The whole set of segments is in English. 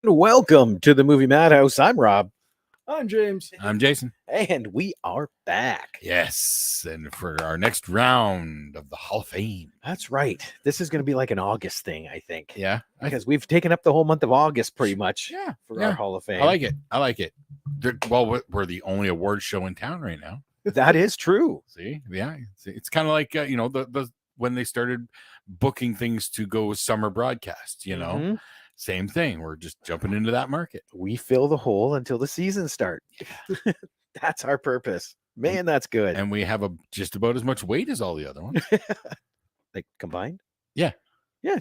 Welcome to the movie Madhouse. I'm Rob. I'm James. I'm Jason. And we are back. Yes. And for our next round of the Hall of Fame. That's right. This is going to be like an August thing, I think. Yeah. Because we've taken up the whole month of August pretty much for our Hall of Fame. I like it. We're the only award show in town right now. That is true. See? Yeah. It's kind of like, the when they started booking things to go summer broadcast, Mhm. Same thing. We're just jumping into that market. We fill the hole until the season starts. That's our purpose. Man, that's good. And we have just about as much weight as all the other ones. Like combined? Yeah. Yeah.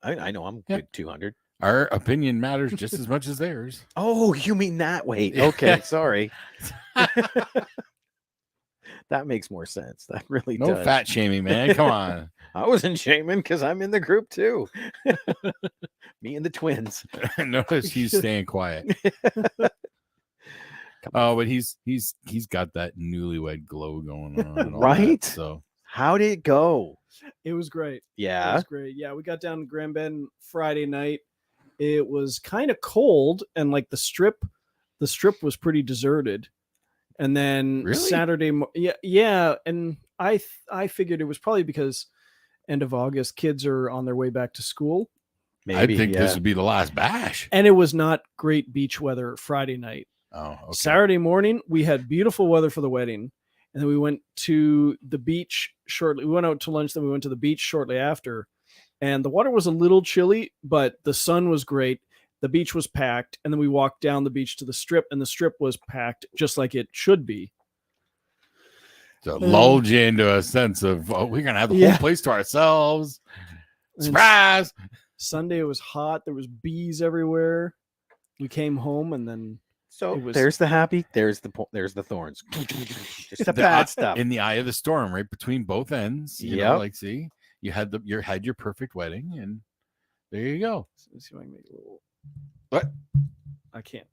I know I'm good 200. Our opinion matters just as much as theirs. Oh, you mean that way. Okay, sorry. That makes more sense. That really does. No fat shaming, man. Come on. I wasn't shaming because I'm in the group too. Me and the twins. Notice he's staying quiet. Oh, but he's got that newlywed glow going on. And all right? That, so how did it go? It was great. Yeah. It was great. Yeah, we got down to Grand Bend Friday night. It was kind of cold, and like the strip was pretty deserted. And then really? Saturday, yeah, and I figured it was probably because end of August, kids are on their way back to school. Maybe, I think this would be the last bash. And it was not great beach weather Friday night. Oh, okay. Saturday morning, we had beautiful weather for the wedding. And then we went to the beach shortly. We went out to lunch, then we went to the beach shortly after. And the water was a little chilly, but the sun was great. The beach was packed, and then we walked down the beach to the strip, and the strip was packed just like it should be. So lulled you into a sense of, we're going to have the whole place to ourselves. Surprise! Sunday it was hot. There was bees everywhere. We came home, and then there's the happy, there's the thorns. It's the bad stuff. In the eye of the storm, right between both ends. Yeah. See, you had your perfect wedding, and there you go. Let's see if I can make a little. What? I can't.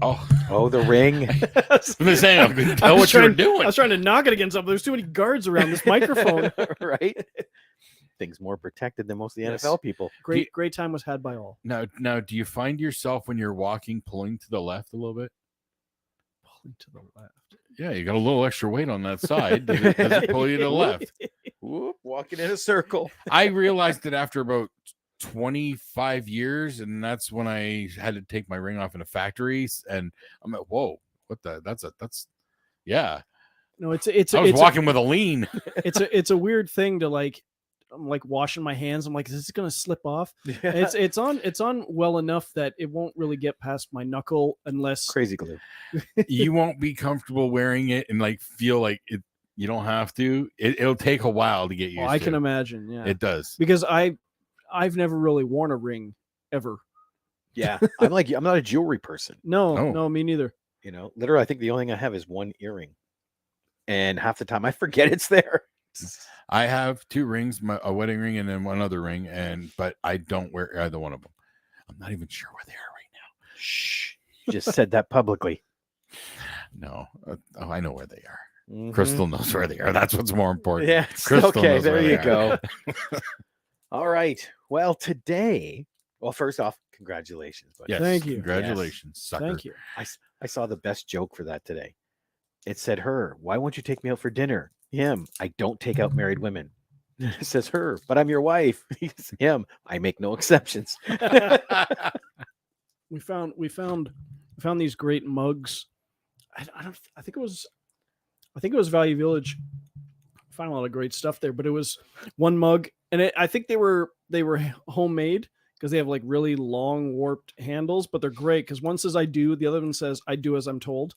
Oh, the ring. I was saying, I couldn't tell what you were doing. I was trying to knock it against something. There's too many guards around this microphone. Right? Things more protected than most of the NFL people. Great time was had by all. Now, do you find yourself when you're walking pulling to the left a little bit? Pulling to the left. Yeah, you got a little extra weight on that side. Does it pull you to the left? Whoop, walking in a circle. I realized that after about 25 years, and that's when I had to take my ring off in a factory, and I'm like, whoa, what the? That's yeah. No, I was walking with a lean. It's a weird thing to like. I'm like washing my hands. I'm like, is this gonna slip off? Yeah. It's on well enough that it won't really get past my knuckle unless crazy glue. You won't be comfortable wearing it and like feel like it. You don't have to. It'll take a while to get used. I can imagine. Yeah, it does because I've never really worn a ring ever. Yeah, I'm not a jewelry person. No, me neither. Literally, I think the only thing I have is one earring, and half the time I forget it's there. I have two rings, a wedding ring and then one other ring, but I don't wear either one of them. I'm not even sure where they are right now. Shh! You just said that publicly. No, I know where they are. Mm-hmm. Crystal knows where they are. That's what's more important. Yeah. Crystal okay. knows there you where go. All right. Well, today. Well, first off, congratulations. Buddy. Yes, thank you. Congratulations, sucker. Thank you. I saw the best joke for that today. It said, "Her, why won't you take me out for dinner?" Him, I don't take out married women. It says her, but I'm your wife. Him, I make no exceptions. We found these great mugs. I think it was Value Village. I found a lot of great stuff there, but it was one mug, and I think they were homemade because they have like really long warped handles, but they're great because one says I do, the other one says I do as I'm told.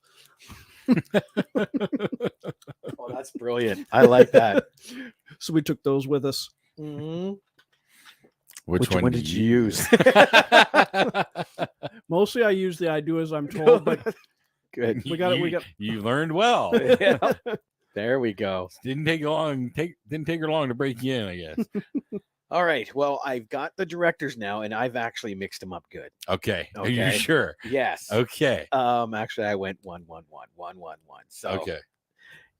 Oh, that's brilliant. I like that. So we took those with us. Mm-hmm. Which one did you use? Mostly I use the I do as I'm told, but Good. we got it. We got. You learned well. Yeah. There we go. Didn't take her long to break you in, I guess. All right. Well, I've got the directors now, and I've actually mixed them up good. Okay. Are you Okay. sure? Yes. Okay. Actually, I went 1, 1, 1, 1, 1, 1. So Okay.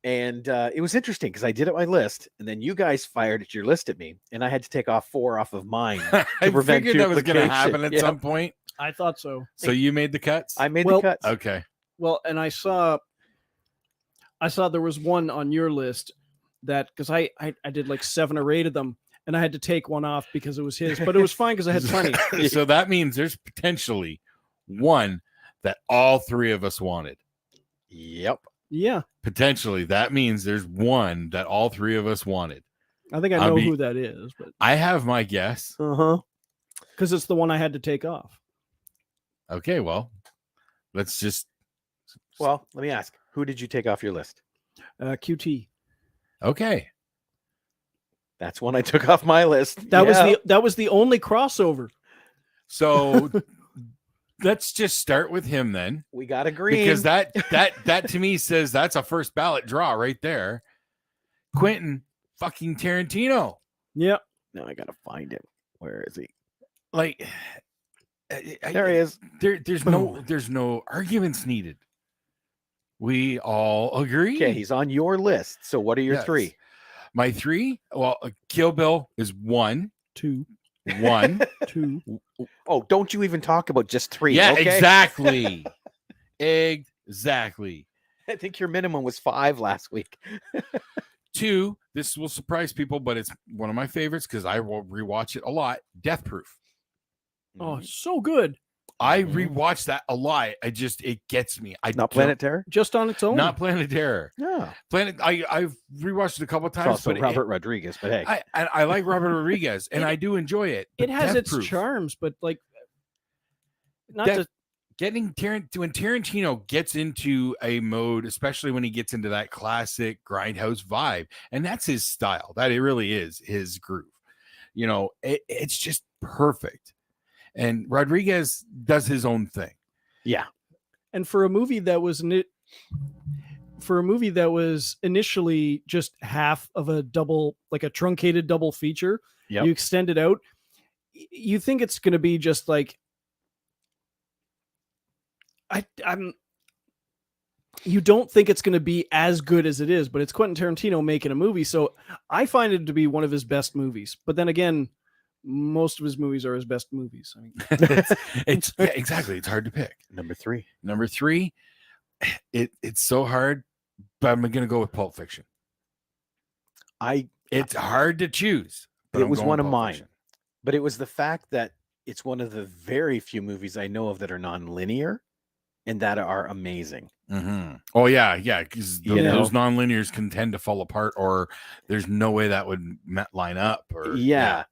And it was interesting because I did it my list, and then you guys fired at your list at me, and I had to take off 4 off of mine. I prevent figured that was going to duplication. happen at Yeah. some point. I thought so. So you made the cuts? I made Well, the cuts. Okay. Well, and I saw there was one on your list that because I did like 7 or 8 of them, and I had to take one off because it was his, but it was fine because I had plenty. So that means there's potentially one that all 3 of us wanted. Yep. Yeah, Potentially, that means there's one that all 3 of us wanted. I think I know who that is, but I have my guess. because it's the one I had to take off. Okay, well, let's just. Well, let me ask, who did you take off your list? QT. Okay. That's one I took off my list. That was the only crossover. So let's just start with him then. We got a green. Because that to me says that's a first ballot draw right there. Quentin fucking Tarantino. Yep. Now I gotta find him. Where is he? Like There he is. There's no arguments needed. We all agree. Okay, he's on your list. So what are your Yes. 3? My 3, well, Kill Bill is 1. 2. 1. 2. Oh, don't you even talk about just 3. Yeah, okay? exactly. Exactly. I think your minimum was 5 last week. 2, this will surprise people, but it's one of my favorites because I will rewatch it a lot. Death Proof. Oh, so good. I rewatch that a lot. It gets me. Not Planet Terror? Just on its own. Not Planet Terror. Yeah. I've rewatched it a couple It's times. also But Robert Rodriguez, but hey. I like Robert Rodriguez, and I do enjoy it. It but has Death its Proof, charms, but like not Death- to Getting when Tarantino gets into a mode, especially when he gets into that classic grindhouse vibe, and that's his style. That it really is his groove. You know, it's just perfect. And Rodriguez does his own thing. Yeah. and for a movie that was initially just half of a double, like a truncated double feature, Yep. you extend it out, you think it's going to be just like you don't think it's going to be as good as it is, but it's Quentin Tarantino making a movie, so I find it to be one of his best movies. But then again, most of his movies are his best movies. I mean, it's yeah, exactly. It's hard to pick. Number 3. Number 3, it's so hard, but I'm gonna go with Pulp Fiction. It's hard to choose. But It was one of mine. But it was the fact that it's one of the very few movies I know of that are non-linear and that are amazing. Mm-hmm. Oh yeah, because You know? those non-linears can tend to fall apart, or there's no way that would line up. Or Yeah.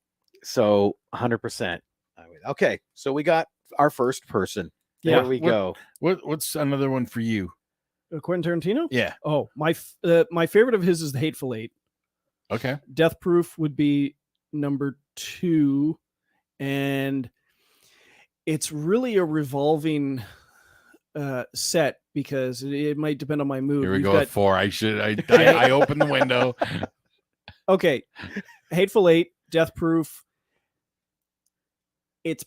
So 100%. Okay. So we got our first person. There we go. What's another one for you? Quentin Tarantino. Yeah. Oh, my favorite of his is The Hateful Eight. Okay. Death Proof would be number 2, and it's really a revolving set because it might depend on my mood. Here we We've go got- with 4. I opened the window. Okay, Hateful Eight, Death Proof. It's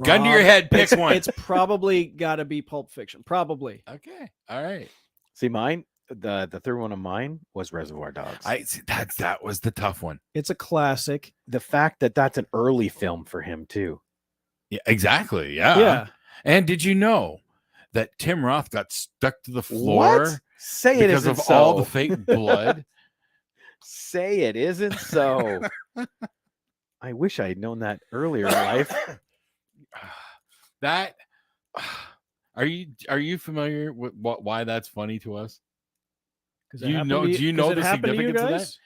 Gun to your head, pick one. It's probably got to be Pulp Fiction. Probably. Okay. All right. See, mine, the third one of mine was Reservoir Dogs. That was the tough one. It's a classic. The fact that that's an early film for him too. Yeah, exactly. Yeah. Yeah. And did you know that Tim Roth got stuck to the floor What? Say it because isn't of so. all the fake blood? Say it isn't so. I wish I had known that earlier in life. That are you familiar with why that's funny to us? Do you know the significance of that?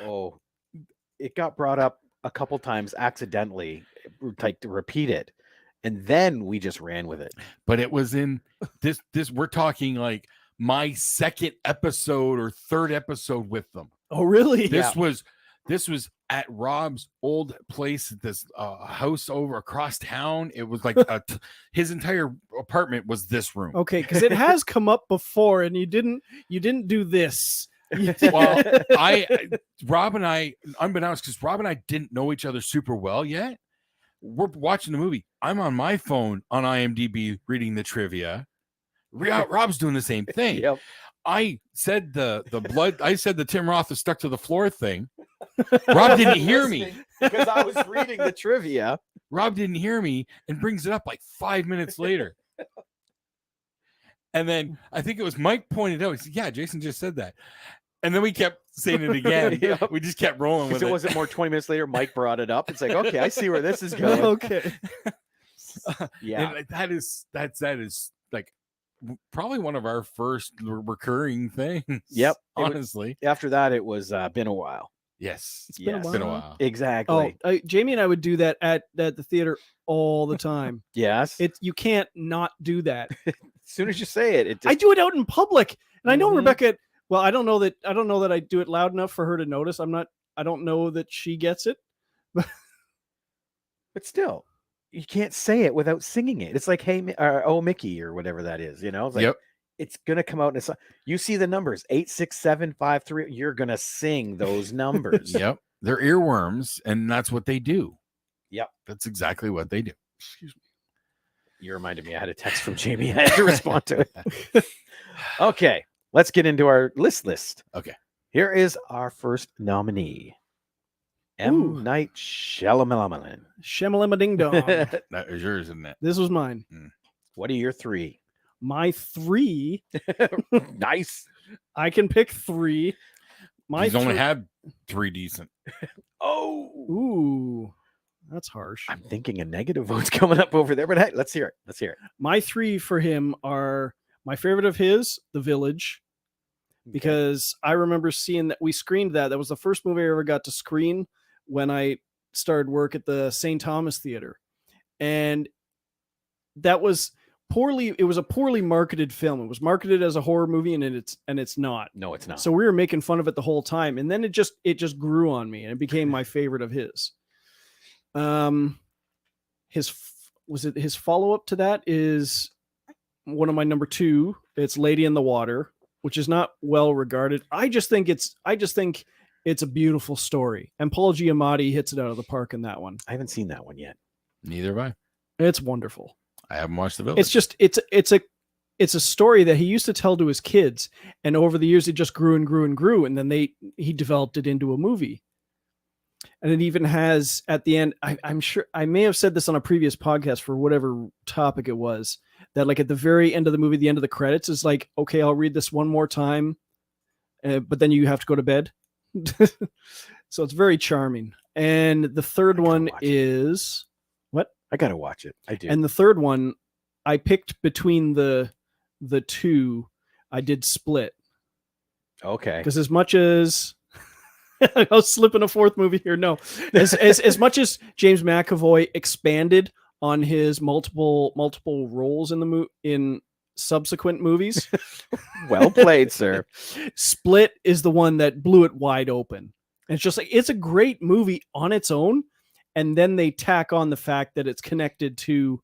Oh, it got brought up a couple times accidentally, like to repeat it, and then we just ran with it. But it was in this we're talking like my second episode or third episode with them. Oh, really? This was at Rob's old place, this house over across town. It was like his entire apartment was this room. Okay, because it has come up before, and you didn't do this. Well, Rob and I, unbeknownst, because Rob and I didn't know each other super well yet. We're watching the movie. I'm on my phone on IMDb reading the trivia. Rob's doing the same thing. Yep. I said I said the Tim Roth is stuck to the floor thing. Rob didn't hear me because I was reading the trivia. Rob didn't hear me and brings it up like 5 minutes later. And then I think it was Mike pointed out. He said, "Yeah, Jason just said that." And then we kept saying it again. Yep. We just kept rolling with it. It wasn't more 20 minutes later. Mike brought it up. It's like, okay, I see where this is going. Okay. Yeah. And that is like probably one of our first recurring things. Yep. Honestly. After that, it was been a while. Yes. It's been a It's been a while. while. Exactly. Oh, Jamie and I would do that at the theater all the time. Yes. You can't not do that. As soon as you say it, I do it out in public, and I know Mhm. Rebecca. Well, I don't know that I do it loud enough for her to notice. I don't know that she gets it. but still, you can't say it without singing it. It's like, hey, oh, Mickey, or whatever that is. You know, it's like, Yep. It's gonna come out, and it's you see the numbers 86753. You're gonna sing those numbers. Yep. They're earworms, and that's what they do. Yep. That's exactly what they do. Excuse me. You reminded me. I had a text from Jamie. I had to respond to it. Okay, let's get into our list. Okay. Here is our first nominee. M. Ooh. Night Shyamalan. Shemalama ding dong. That is yours, isn't it? This was mine. What are your three? My 3. Nice. I can pick 3. He's only had 3 decent. Oh, Ooh, that's harsh. I'm thinking a negative vote's coming up over there, but hey, let's hear it. My 3 for him are my favorite of his, The Village, because I remember seeing that we screened that. That was the first movie I ever got to screen when I started work at the St. Thomas Theater. And that was it was a poorly marketed film. It was marketed as a horror movie, and it's not. No, it's not. So we were making fun of it the whole time, and then it just grew on me, and it became my favorite of his. His follow-up to that is one of my number 2. It's Lady in the Water, which is not well regarded. I just think it's a beautiful story, and Paul Giamatti hits it out of the park in that one. I haven't seen that one yet. Neither have I. It's wonderful. I haven't watched The Village. It's just it's a story that he used to tell to his kids, and over the years it just grew and grew and grew, and then he developed it into a movie. And it even has at the end, I'm sure I may have said this on a previous podcast for whatever topic it was, that like at the very end of the movie, the end of the credits is like, okay, I'll read this one more time, but then you have to go to bed. So it's very charming. And the third one is what? I gotta watch it. I do. And the third one, I picked between the 2. I did Split. Okay. Because as much as I'll slip in a fourth movie here. No, as much as James McAvoy expanded on his multiple roles in subsequent movies, Well played, sir. Split is the one that blew it wide open. And it's just like it's a great movie on its own, and then they tack on the fact that it's connected to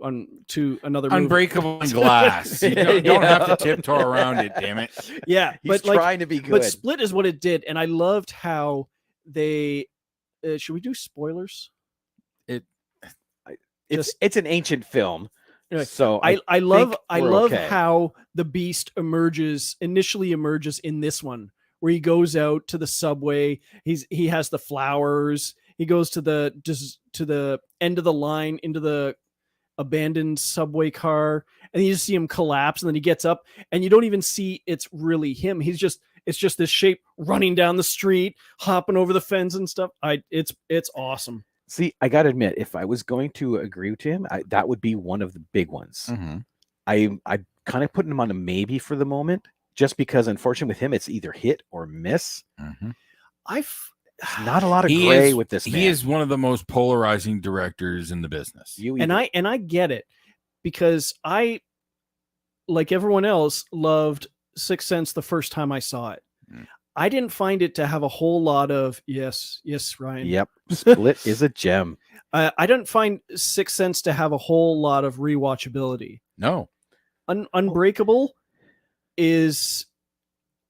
another movie. Unbreakable Glass. You don't have to tiptoe around it, damn it. Yeah, He's trying to be good. But Split is what it did, and I loved how they. Should we do spoilers? It's an ancient film, Anyway, so I love okay. how the Beast initially emerges in this one, where he goes out to the subway. He has the flowers. He goes to the end of the line into the abandoned subway car, and you just see him collapse, and then he gets up, and you don't even see it's really him. It's just this shape running down the street, hopping over the fence and stuff. It's awesome. See, I got to admit, if I was going to agree with him, that would be one of the big ones. Mm-hmm. I kind of putting him on a maybe for the moment, just because, unfortunately, with him, it's either hit or miss. Mm-hmm. Not a lot of gray with this man. He is one of the most polarizing directors in the business. And I get it, because I, like everyone else, loved Sixth Sense the first time I saw it. I didn't find it to have a whole lot of yes, Ryan. Yep. Split is a gem. I didn't find Sixth Sense to have a whole lot of rewatchability. No. Unbreakable has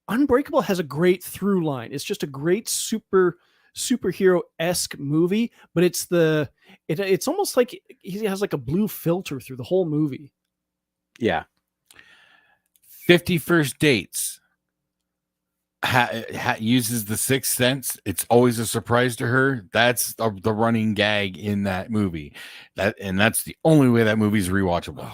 a great through line. It's just a great superhero-esque movie, but it's almost like he has like a blue filter through the whole movie. Yeah. 50 First Dates uses the Sixth Sense. It's always a surprise to her. That's the running gag in that movie. That's the only way that movie's rewatchable.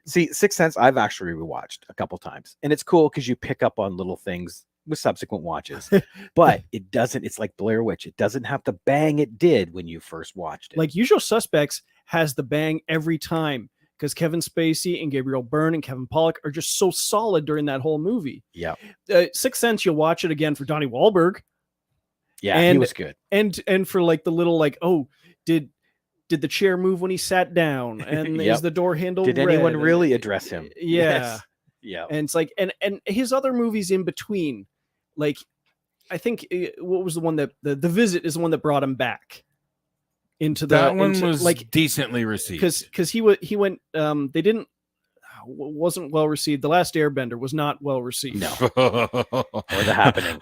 See, Sixth Sense, I've actually rewatched a couple times, and it's cool because you pick up on little things with subsequent watches. But it doesn't. It's like Blair Witch. It doesn't have the bang it did when you first watched it. Like Usual Suspects has the bang every time because Kevin Spacey and Gabriel Byrne and Kevin Pollak are just so solid during that whole movie. Yeah. Sixth Sense, you'll watch it again for Donnie Wahlberg. Yeah, he was good. And for like the little like, oh, did the chair move when he sat down? And is the door handle Did red? anyone really address him? Yeah. Yes. Yeah. And it's like, and his other movies in between, like, I think what was the one that the Visit is the one that brought him back into that one was like decently received because he went they didn't wasn't well received. The Last Airbender was not well received. No. Or The Happening.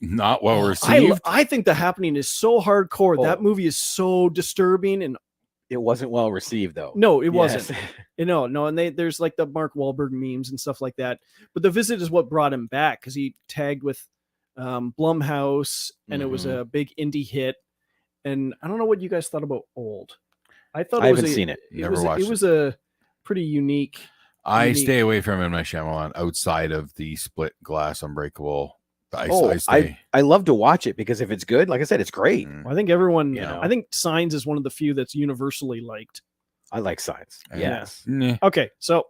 Not well received. I think The Happening is so hardcore. Oh. That movie is so disturbing, and It wasn't well received though. no, it Yes. wasn't. No, and there's like the Mark Wahlberg memes and stuff like that. But The Visit is what brought him back because he tagged with Blumhouse, and it was a big indie hit. And I don't know what you guys thought about Old. I thought I haven't seen it. Never watched it was a pretty unique. I stay away from M. Night Shyamalan outside of the Split, Glass, Unbreakable. I love to watch it because if it's good, like I said, it's great. I think everyone. You know. I think Signs is one of the few that's universally liked. I like Signs. Yeah. Yes. Nah. Okay, so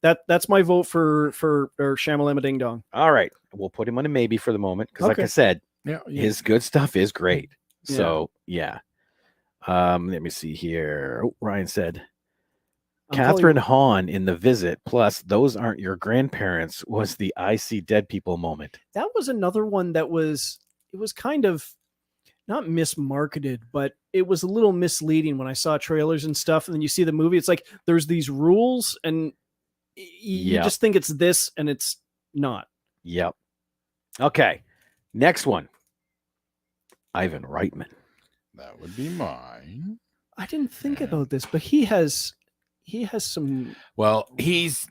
that's my vote for Shyamalama Ding Dong. All right. We'll put him on a maybe for the moment because, like Okay. I said, Yeah. his good stuff is great. Yeah. So yeah. Let me see here. Oh, Ryan said I'm Catherine probably- Hahn in The Visit, plus Those Aren't Your Grandparents, was the I See Dead People moment. That was another one that was kind of not mismarketed, but it was a little misleading when I saw trailers and stuff. And then you see the movie, it's like there's these rules, and you just think it's this, and it's not. Yep. Okay. Next one. Ivan Reitman. That would be mine. I didn't think about this, but he has some. Well, he's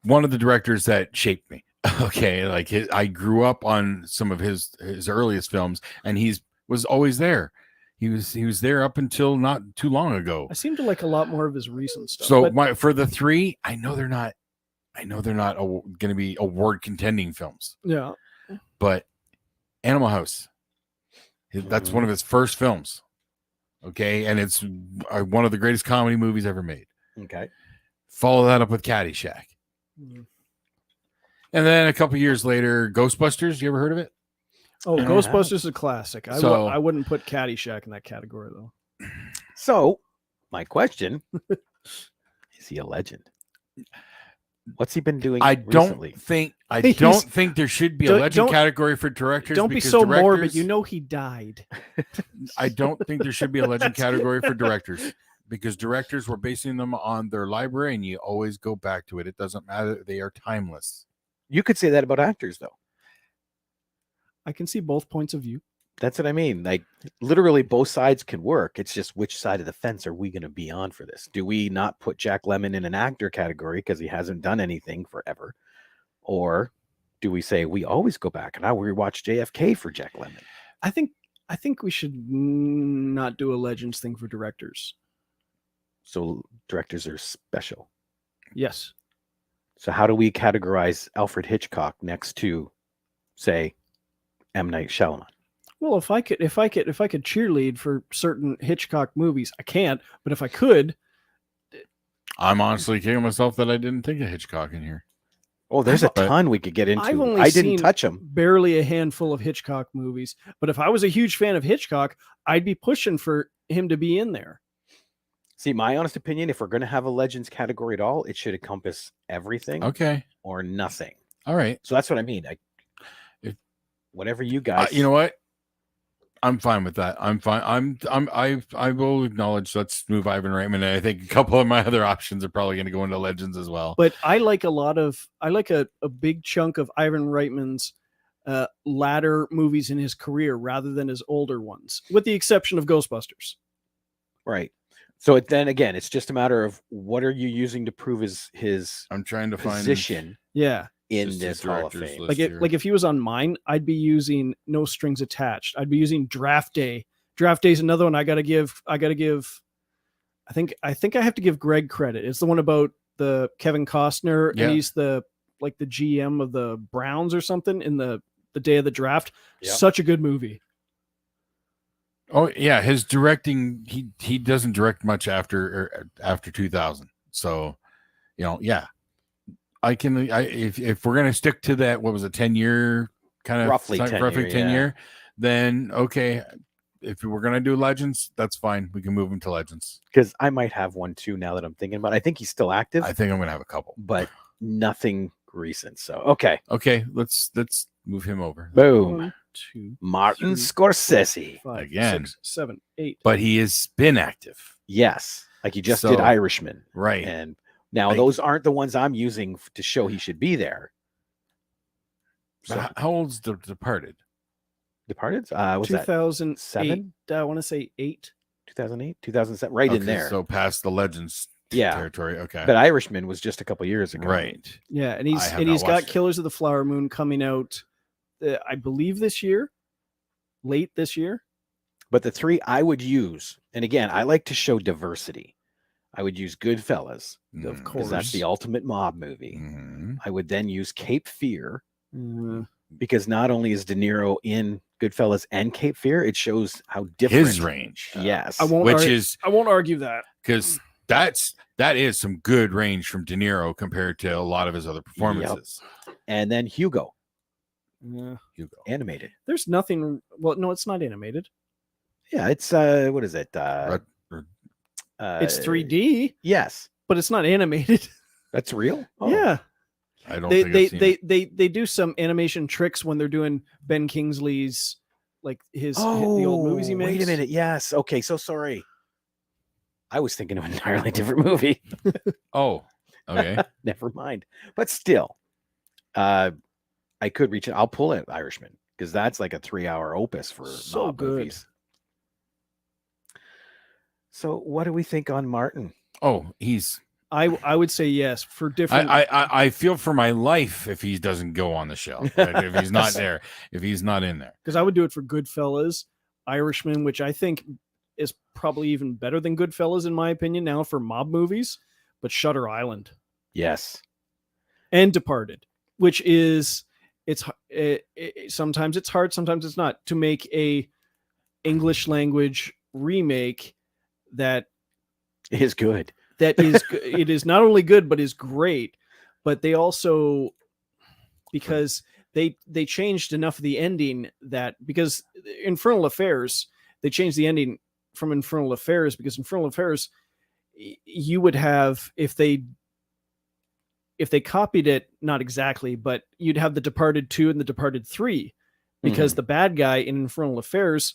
one of the directors that shaped me. Okay, like I grew up on some of his earliest films, and was always there. He was there up until not too long ago. I seem to like a lot more of his recent stuff. So but for the three, I know they're not going to be award contending films, yeah, but Animal House, that's one of his first films. Okay, and it's one of the greatest comedy movies ever made. Okay. Follow that up with Caddyshack. Mhm. And then a couple years later, Ghostbusters. You ever heard of it? Oh, Yeah. Ghostbusters is a classic. So- I wouldn't put Caddyshack in that category though. So, my question is he a legend? What's he been doing I recently? don't think there should be a Don't- legend don't- category for directors. Don't be because so directors, morbid. You know he died. I don't think there should be a legend category for directors because directors were basing them on their library, and you always go back to it. It doesn't matter; they are timeless. You could say that about actors, though. I can see both points of view. That's what I mean. Like, literally, both sides can work. It's just which side of the fence are we going to be on for this? Do we not put Jack Lemmon in an actor category because he hasn't done anything forever? Or do we say we always go back and I will rewatch JFK for Jack Lemmon? I think we should not do a legends thing for directors. So directors are special. Yes. So how do we categorize Alfred Hitchcock next to, say, M. Night Shyamalan? Well, if I could cheerlead for certain Hitchcock movies, I can't. But if I could, I'm honestly kicking myself that I didn't think of Hitchcock in here. Oh, there's a But- ton we could get into. I've only I didn't seen touch them. barely a handful of Hitchcock movies. But if I was a huge fan of Hitchcock, I'd be pushing for him to be in there. See, my honest opinion, if we're going to have a legends category at all, it should encompass everything Okay, or nothing. all right. So that's what I mean. whatever you guys. You know what? I'm fine with that. I'm fine. I will acknowledge. Let's move Ivan Reitman. I think a couple of my other options are probably going to go into Legends as well. But I like a big chunk of Ivan Reitman's latter movies in his career rather than his older ones, with the exception of Ghostbusters. Right. So then again, it's just a matter of what are you using to prove his I'm trying to position Yeah. in Just this the Hall of director's Fame. list. Like here. if he was on mine, I'd be using No Strings Attached. I'd be using Draft Day. Draft Day is another one I gotta give. I think I have to give Greg credit. It's the one about the Kevin Costner, Yeah. and he's the GM of the Browns or something in the day of the draft. Yep. Such a good movie. Oh yeah, his directing. He doesn't direct much after 2000. So, yeah. If we're gonna stick to that, what was it, 10-year kind of Roughly 10 year, then okay. If we're gonna do Legends, that's fine. We can move him to Legends. because I might have one too now that I'm thinking about it. I think he's still active, I think I'm gonna have a couple. but nothing recent. So okay. Okay, let's move him over. Boom. 1, 2, Martin 3, Scorsese. 5, Again. 6, 7, 8. But he has been active, Yes. Like you just So- did Irishman. right? And now Like- those aren't the ones I'm using to show he should be there. So So how old's The Departed? Departed? What's that? 2007. 7? I want to say 8. 2008, 2007, right in Okay, there. So past the Legends Yeah. territory. Okay, But Irishman was just a couple years ago. right. Yeah, and I have not he's got watched it. Killers of the Flower Moon coming out, I believe this year, late this year. But the three I would use, and again, I like to show diversity. I would use Goodfellas, Of because that's the course. ultimate mob movie. Mhm. I would then use Cape Fear, Mm, because not only is De Niro in Goodfellas and Cape Fear, it shows how different His range, Yes. I won't. which argue, is I won't argue that. because that is some good range from De Niro compared to a lot of his other performances. And then Hugo, Yeah. Hugo. animated. There's nothing. Well, no, it's not animated. Yeah, it's what is it? It's 3D, Yes. but it's not animated. That's real? Oh, Yeah, I don't they think they I've seen they, it. they do some animation tricks when they're doing Ben Kingsley's the old movies he makes. Wait a minute. Yes. Okay. So sorry. I was thinking of an entirely different movie. Oh, okay. Never mind. But still, I could reach it. I'll pull it, Irishman, because that's like a 3-hour opus for So mob good. movies. So what do we think on Martin? Oh, he's. I would say yes for different. I feel for my life if he doesn't go on the show. Like, if he's not there, if he's not in there. Because I would do it for Goodfellas, Irishman, which I think is probably even better than Goodfellas in my opinion now for mob movies, but Shutter Island Yes. and Departed, which is sometimes it's hard, sometimes it's not to make a English language remake that It is good. is it is not only good but is great, but they also, because they changed enough of the ending that, because Infernal Affairs, they changed the ending from Infernal Affairs, because Infernal Affairs you would have, if they copied it, not exactly, but you'd have the Departed 2 and the Departed 3, because the bad guy in Infernal Affairs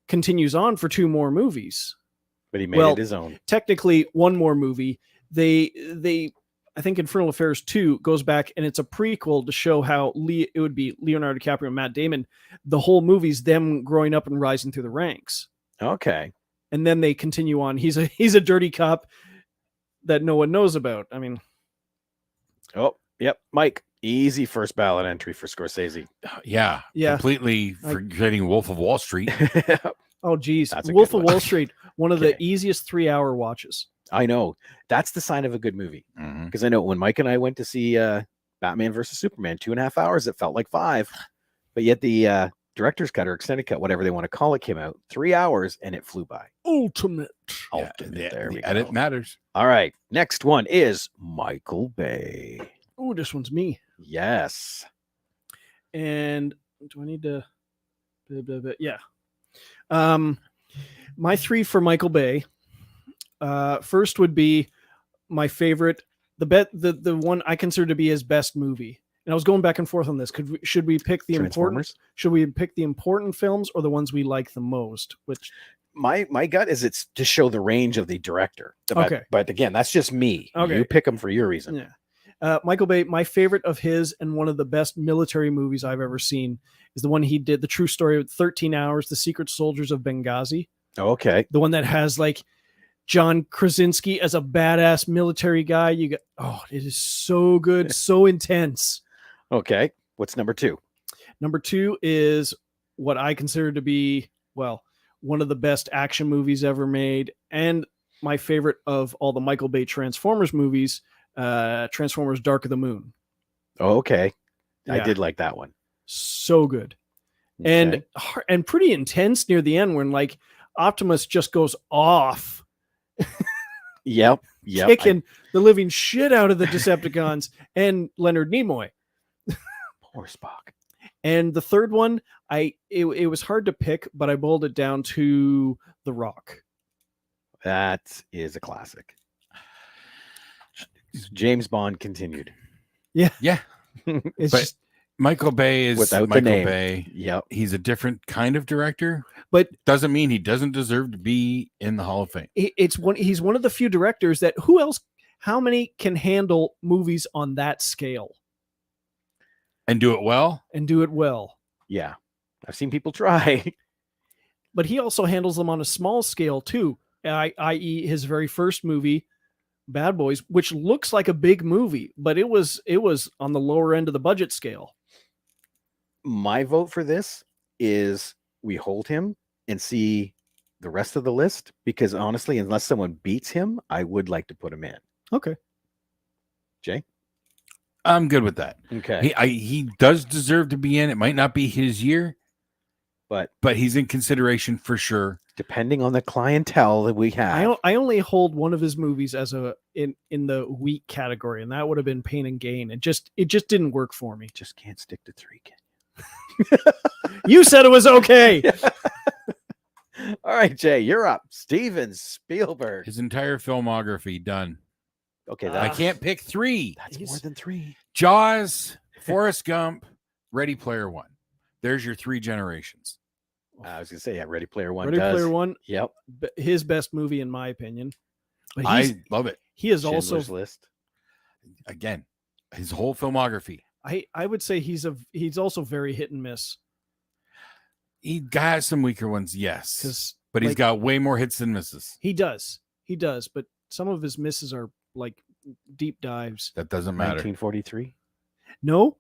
continues on for 2 more movies. But he made Well, it his own. Technically 1 more movie. They I think Infernal Affairs 2 goes back and it's a prequel to show how it would be Leonardo DiCaprio and Matt Damon. The whole movie's them growing up and rising through the ranks. Okay. And then they continue on. He's a dirty cop that no one knows about. I mean, Oh, yep. Mike, easy first ballot entry for Scorsese. Yeah. Yeah. Completely forgetting Wolf of Wall Street. oh geez, That's a Wolf good of one. Wall Street, one of Okay. the easiest 3-hour watches. I know. That's the sign of a good movie. Mhm. Because I know when Mike and I went to see Batman versus Superman, 2.5 hours, it felt like 5. But yet the director's cut or extended cut, whatever they want to call it, came out 3 hours and it flew by. Ultimate. Yeah, Ultimate. There we the edit go. matters. All right. Next one is Michael Bay. Oh, this one's me. Yes. And do I need to? Yeah. My 3 for Michael Bay. First would be my favorite, the one I consider to be his best movie, And I was going back and forth on this. Should we pick the important? Transformers. Should we pick the important films or the ones we like the most? Which My gut is it's to show the range of the director. Okay. But again, that's just me. Okay. You pick them for your reason. yeah, Michael Bay. My favorite of his and one of the best military movies I've ever seen is the one he did, the true story of 13 Hours, The Secret Soldiers of Benghazi. Okay. The one that has like John Krasinski as a badass military guy. It is so good, so intense. Okay. What's number 2? Number 2 is what I consider to be, well, one of the best action movies ever made, and my favorite of all the Michael Bay Transformers movies, Transformers Dark of the Moon. Okay. I Yeah. did like that one. So good. Okay. And pretty intense near the end when like Optimus just goes off, Yep. kicking the living shit out of the Decepticons and Leonard Nimoy. Poor Spock. And the third one, it was hard to pick, but I boiled it down to The Rock. That is a classic. James Bond continued. Yeah. It's But- just, Michael Bay is Without the Michael name. Bay. Yep. He's a different kind of director. but Doesn't mean he doesn't deserve to be in the Hall of Fame. he's one of the few directors that how many can handle movies on that scale And do it well. and do it well? Yeah. I've seen people try. But he also handles them on a small scale too, i.e. his very first movie, Bad Boys, which looks like a big movie, but it was on the lower end of the budget scale. My vote for this is we hold him and see the rest of the list, because honestly, unless someone beats him, I would like to put him in. Okay. Jay? I'm good with that. Okay. He does deserve to be in. It might not be his year, But he's in consideration for sure. depending on the clientele that we have, I only hold one of his movies as in the weak category, and that would have been Pain and Gain. It just didn't work for me. just can't stick to 3, can You said it was okay. you? All right, Jay, you're up. Steven Spielberg. His entire filmography done. Okay, I that's, can't pick 3. that's more than 3. Jaws, Forrest Gump, Ready Player One. There's your 3 generations. I was gonna say, yeah, Ready Player One. Ready does. Player One, Yep. his best movie in my opinion. But I love it. he is Schindler's also, List. Again, his whole filmography. I would say he's also very hit and miss, He got some weaker ones, yes, because but he's like- got way more hits than misses. he does, but some of his misses are like deep dives. That doesn't matter. 1943. No,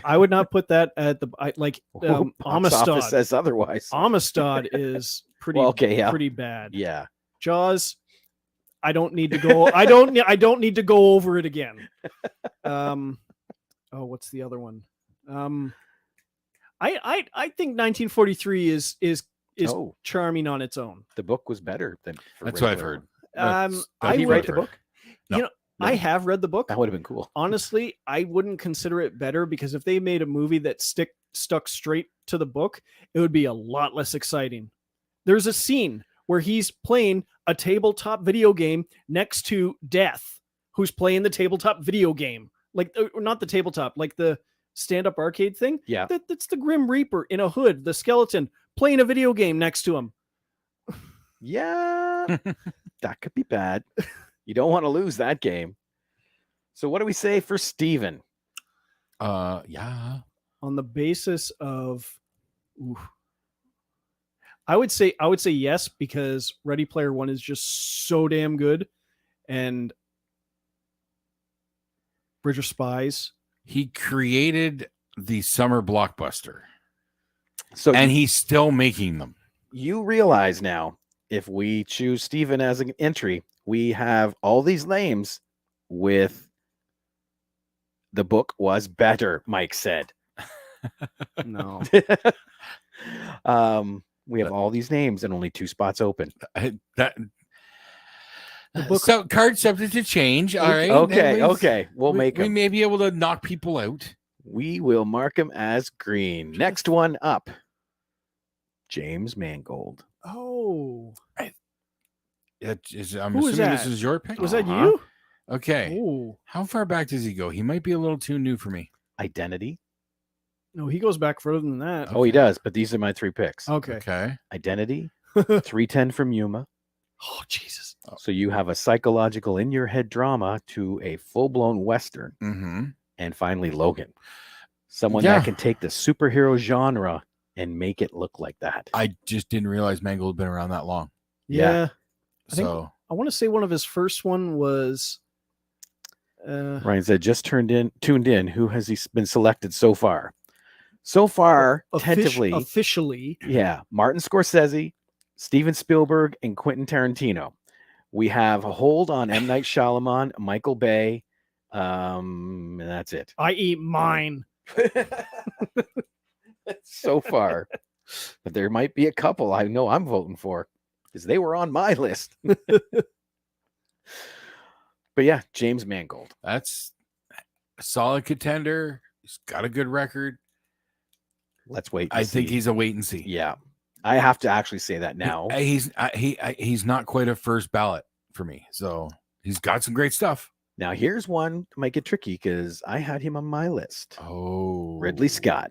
I would not put that at the Box office Amistad. says otherwise. Amistad is pretty Well, okay, yeah. pretty bad. Yeah. Jaws, I don't need to go. I don't need to go over it again. What's the other one? I think 1943 is Oh, charming on its own. the book was better than. That's Ready what I've Player heard. One. That's I Did he would- write the book? No. You know, I have read the book. That would have been cool. Honestly, I wouldn't consider it better, because if they made a movie that stuck straight to the book, it would be a lot less exciting. There's a scene where he's playing a tabletop video game next to Death, who's playing the tabletop video game. Like, not the tabletop, like the stand-up arcade thing. Yeah. That's the Grim Reaper in a hood, the skeleton, playing a video game next to him. Yeah. That could be bad. You don't want to lose that game. So what do we say for Steven? Yeah. On the basis of, I would say yes, because Ready Player One is just so damn good, and Bridge of Spies. He created the summer blockbuster, So and he's still making them. you realize now, if we choose Steven as an entry, we have all these names with the book was better, Mike said. No, We have all these names and only 2 spots open. That The book- so card subject to change. All right. Okay, That was- okay. We'll make We them. may be able to knock people out. We will mark him as green. Next one up, James Mangold. oh, I'm Who was assuming that? this is your pick. was that Uh-huh. you? Okay. Oh, How far back does he go? He might be a little too new for me. Identity. No, he goes back further than that. Oh, he Okay. does, but these are my 3 picks. Okay. Okay. Identity, 310 from Yuma. Oh, Jesus. So you have a psychological in your head drama to a full-blown Western. Mm-hmm. And finally, Logan. Someone Yeah. that can take the superhero genre and make it look like that. I just didn't realize Mangold had been around that long. Yeah. I think- So I want to say one of his first one was. Ryan said, just tuned in. Who has he been selected so far? So far, tentatively, officially. yeah, Martin Scorsese, Steven Spielberg, and Quentin Tarantino. We have a hold on M. Night Shyamalan, Michael Bay, and that's it. I.e. mine. So far. But there might be a couple I know I'm voting for because they were on my list. But yeah, James Mangold. that's a solid contender. He's got a good record. Let's wait. I think he's a wait and see. Yeah. I have to actually say that now. He's not quite a first ballot for me. So he's got some great stuff. Now here's one that might get tricky because I had him on my list. Oh, Ridley Scott.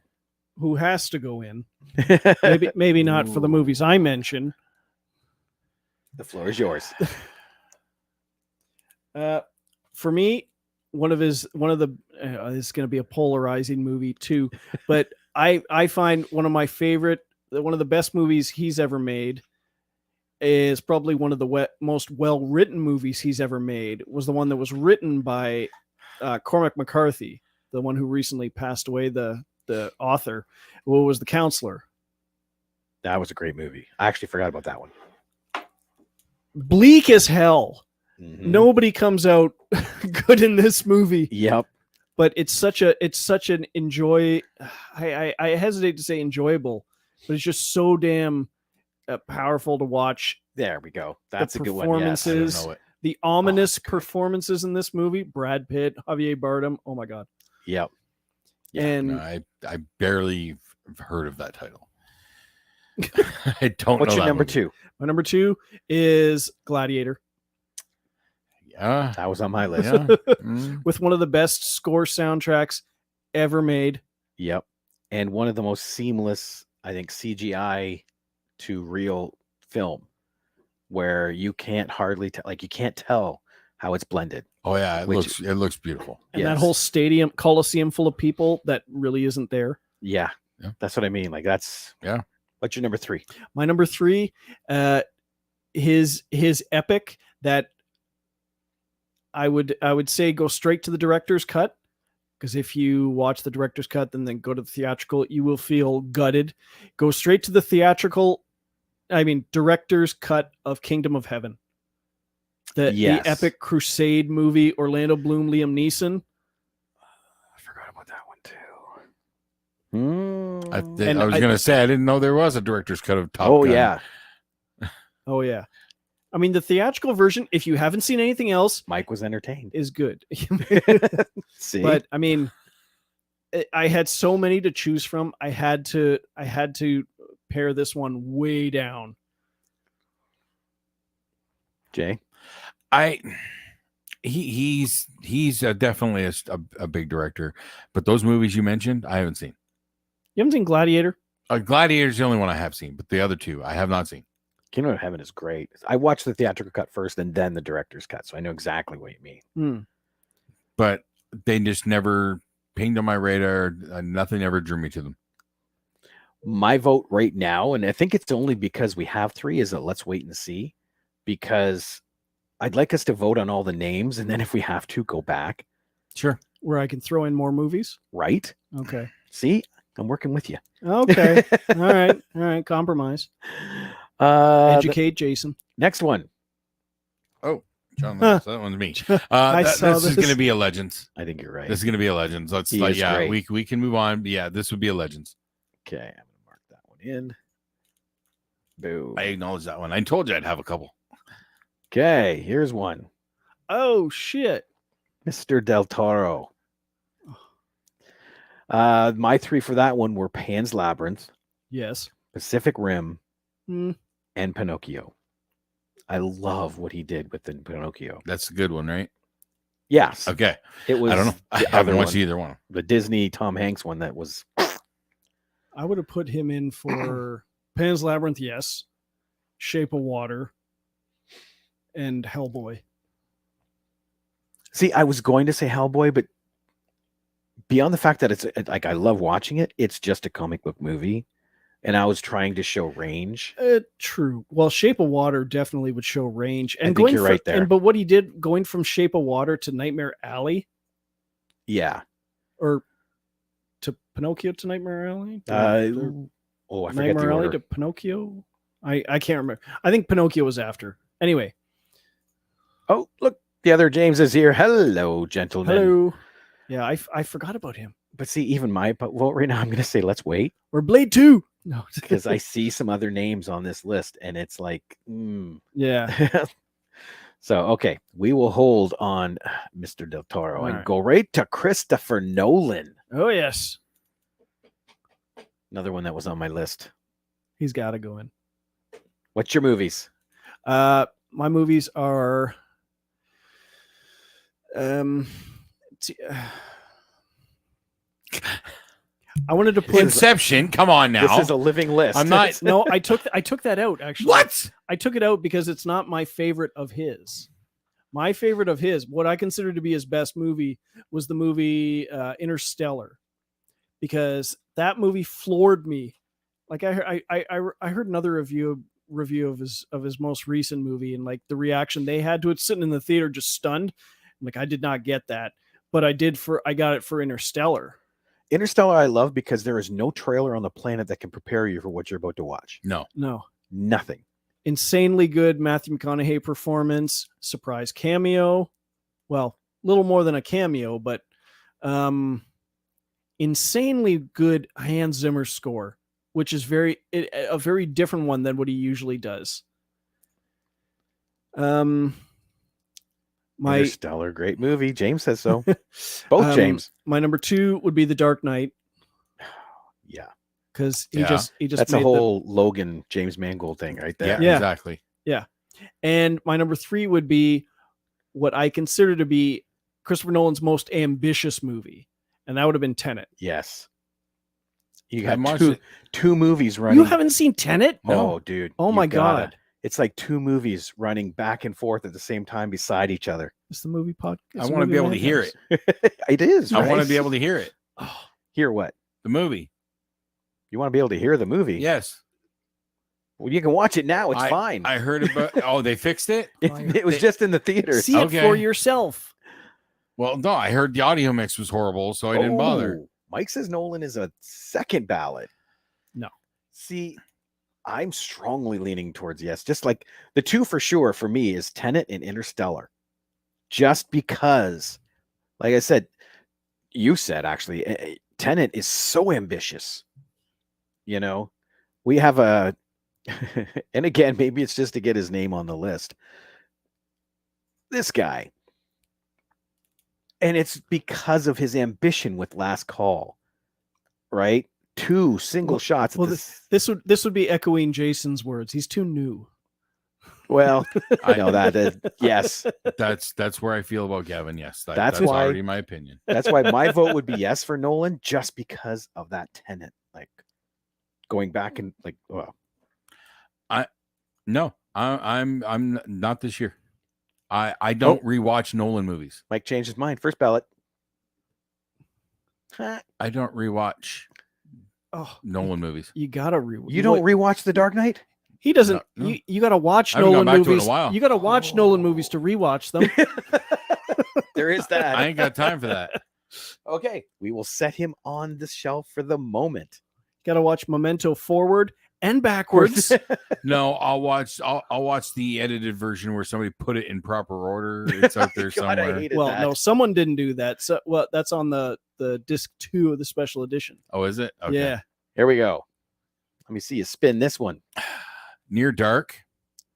Who has to go in? Maybe not for the Ooh. movies I mentioned. The floor is yours. For me, one of the this is going to be a polarizing movie too, but I find one of the best movies he's ever made is probably one of the most well-written movies he's ever made. Was the one that was written by Cormac McCarthy, the one who recently passed away, the author, who was The Counselor. That was a great movie. I actually forgot about that one. Bleak as hell. Mhm. Nobody comes out good in this movie, Yep. but it's such an enjoy. I hesitate to say enjoyable, but it's just so damn powerful to watch. There we go. That's a good one. Yes. I don't performances. know it. The ominous it's good. performances in this movie: Brad Pitt, Javier Bardem. Oh my god! Yep. Yeah, and No, I barely have heard of that title. I don't What's know your that number movie. 2? my number 2 is Gladiator, Yeah. That was on my list. Yeah. Mm. with one of the best score soundtracks ever made. Yep. And one of the most seamless, I think, CGI to real film where you can't hardly tell, like you can't tell how it's blended. Oh yeah, it Which- looks beautiful. And that Yes. whole stadium, Coliseum full of people that really isn't there. Yeah. Yeah. That's what I mean. Like that's Yeah. What's your number 3? My number 3, his epic that I would say go straight to the director's cut, because if you watch the director's cut then go to the theatrical, you will feel gutted. Go straight to the director's cut of Kingdom of Heaven. Yes. The epic crusade movie, Orlando Bloom, Liam Neeson. I forgot about that one too. I was gonna say I didn't know there was a director's cut of Top Oh Gun. yeah. Oh yeah. I mean, the theatrical version, if you haven't seen anything else, Mike was entertained. is good. See? But I mean, I had so many to choose from. I had to pare this one way down. Jay. He's definitely a big director, but those movies you mentioned I haven't seen. You haven't seen Gladiator? Gladiator's the only one I have seen, but the other two I have not seen. Kingdom of Heaven is great. I watched the theatrical cut first and then the director's cut, so I know exactly what you mean. But they just never pinged on my radar. Nothing ever drew me to them. My vote right now, and I think it's only because we have 3, is that let's wait and see, because I'd like us to vote on all the names, and then if we have to, go back. Sure. Where I can throw in more movies? Right? Okay. See? I'm working with you. Okay. All right. Compromise. Educate Jason. Next one. John Lewis, that one's me. This is going to be a Legends. I think you're right. This is going to be a Legends. Let's He is great. we can move on. Yeah, this would be a Legends. Okay, I'm going to mark that one in. Boo. I acknowledge that one. I told you I'd have a couple. Okay, here's one. Oh shit. Mr. Del Toro. My 3 for that one were Pan's Labyrinth, Yes. Pacific Rim, Hmm. and Pinocchio. I love what he did with the Pinocchio. That's a good one, right? Yes. Okay. It was I don't know. I the haven't other watched one, either one. the Disney Tom Hanks one that was I would have put him in for Pan's Labyrinth, yes, Shape of Water, and Hellboy. See, I was going to say Hellboy, but beyond the fact that it's like I love watching it, it's just a comic book movie. And I was trying to show range. True. Well, Shape of Water definitely would show range. And I think going you're right there. But what he did going from Shape of Water to Nightmare Alley, Yeah. or to Pinocchio to Nightmare Alley. I forget Nightmare the Alley order. to Pinocchio. I can't remember. I think Pinocchio was after. Anyway. Oh, look, the other James is here. Hello, gentlemen. Hello. Yeah, I forgot about him. But see, even my vote right now, I'm going to say let's wait Or Blade 2. No, because I see some other names on this list, and it's like, yeah. So, okay, we will hold on Mr. Del Toro All and right. go right to Christopher Nolan. Oh yes, Another one that was on my list. he's got to go in. What's your movies? My movies are I wanted to put Inception. Come on now. This is a living list. I'm not- no, I took that out actually. What? I took it out because it's not my favorite of his. My favorite of his, what I consider to be his best movie, was the movie Interstellar, because that movie floored me. Like I heard another review of his most recent movie, and like the reaction they had to it, sitting in the theater just stunned. Like I did not get that, but I got it for Interstellar. Interstellar I love because there is no trailer on the planet that can prepare you for what you're about to watch. No. Nothing. Insanely good Matthew McConaughey performance, surprise cameo. Well, little more than a cameo, but insanely good Hans Zimmer score, which is a very different one than what he usually does. Interstellar, great movie. James says so. Both James. My number 2 would be The Dark Knight, Yeah. because he Yeah. just That's a made whole Logan James Mangold thing right there. Yeah, Yeah. exactly. And my number 3 would be what I consider to be Christopher Nolan's most ambitious movie, and that would have been Tenet. Yes. You I got watched two movies running. You haven't seen Tenet? No, dude. Oh my you gotta. God. It's like two movies running back and forth at the same time beside each other. It's the movie podcast. I want to be able to hear it. It is. I want right? to be able to hear it. Hear what? The movie. You want to be able to hear the movie? Yes. Well, you can watch it now. It's fine. I heard about. Oh, they fixed it. It was just in the theaters. See it Okay. for yourself. Well, no, I heard the audio mix was horrible, so I didn't bother. Oh, Mike says Nolan is a second ballot. No. See, I'm strongly leaning towards yes. Just like the two for sure for me is Tenet and Interstellar. Just because, like I said, you said actually, Tenet is so ambitious. You know, we have a, and again, maybe it's just to get his name on the list. This guy. And it's because of his ambition with Last Call, right? 2 single shots. Well, this would be echoing Jason's words. He's too new. Well, I know that. Yes, That's where I feel about Gavin. Yes, That's that's why- already my opinion. that's why my vote would be yes for Nolan, just because of that Tenet. Like going back and like, well, No, I'm not this year. I don't rewatch Nolan movies. Mike changed his mind. First ballot. I don't rewatch Oh, Nolan movies. you gotta rewatch. You don't rewatch The Dark Knight? He doesn't. No. You gotta watch I haven't Nolan gone back to it in a movies. while. You gotta watch Nolan movies to rewatch them. There is that. I ain't got time for that. Okay, we will set him on the shelf for the moment. Gotta watch Memento forward and backwards. No, I'll watch the edited version where somebody put it in proper order. It's out there God, I somewhere. hated Well, that. no, someone didn't do that. So, well, that's on the disc 2 of the special edition. Oh, is it? Okay. Yeah. Here we go. Let me see you spin this one. Near Dark.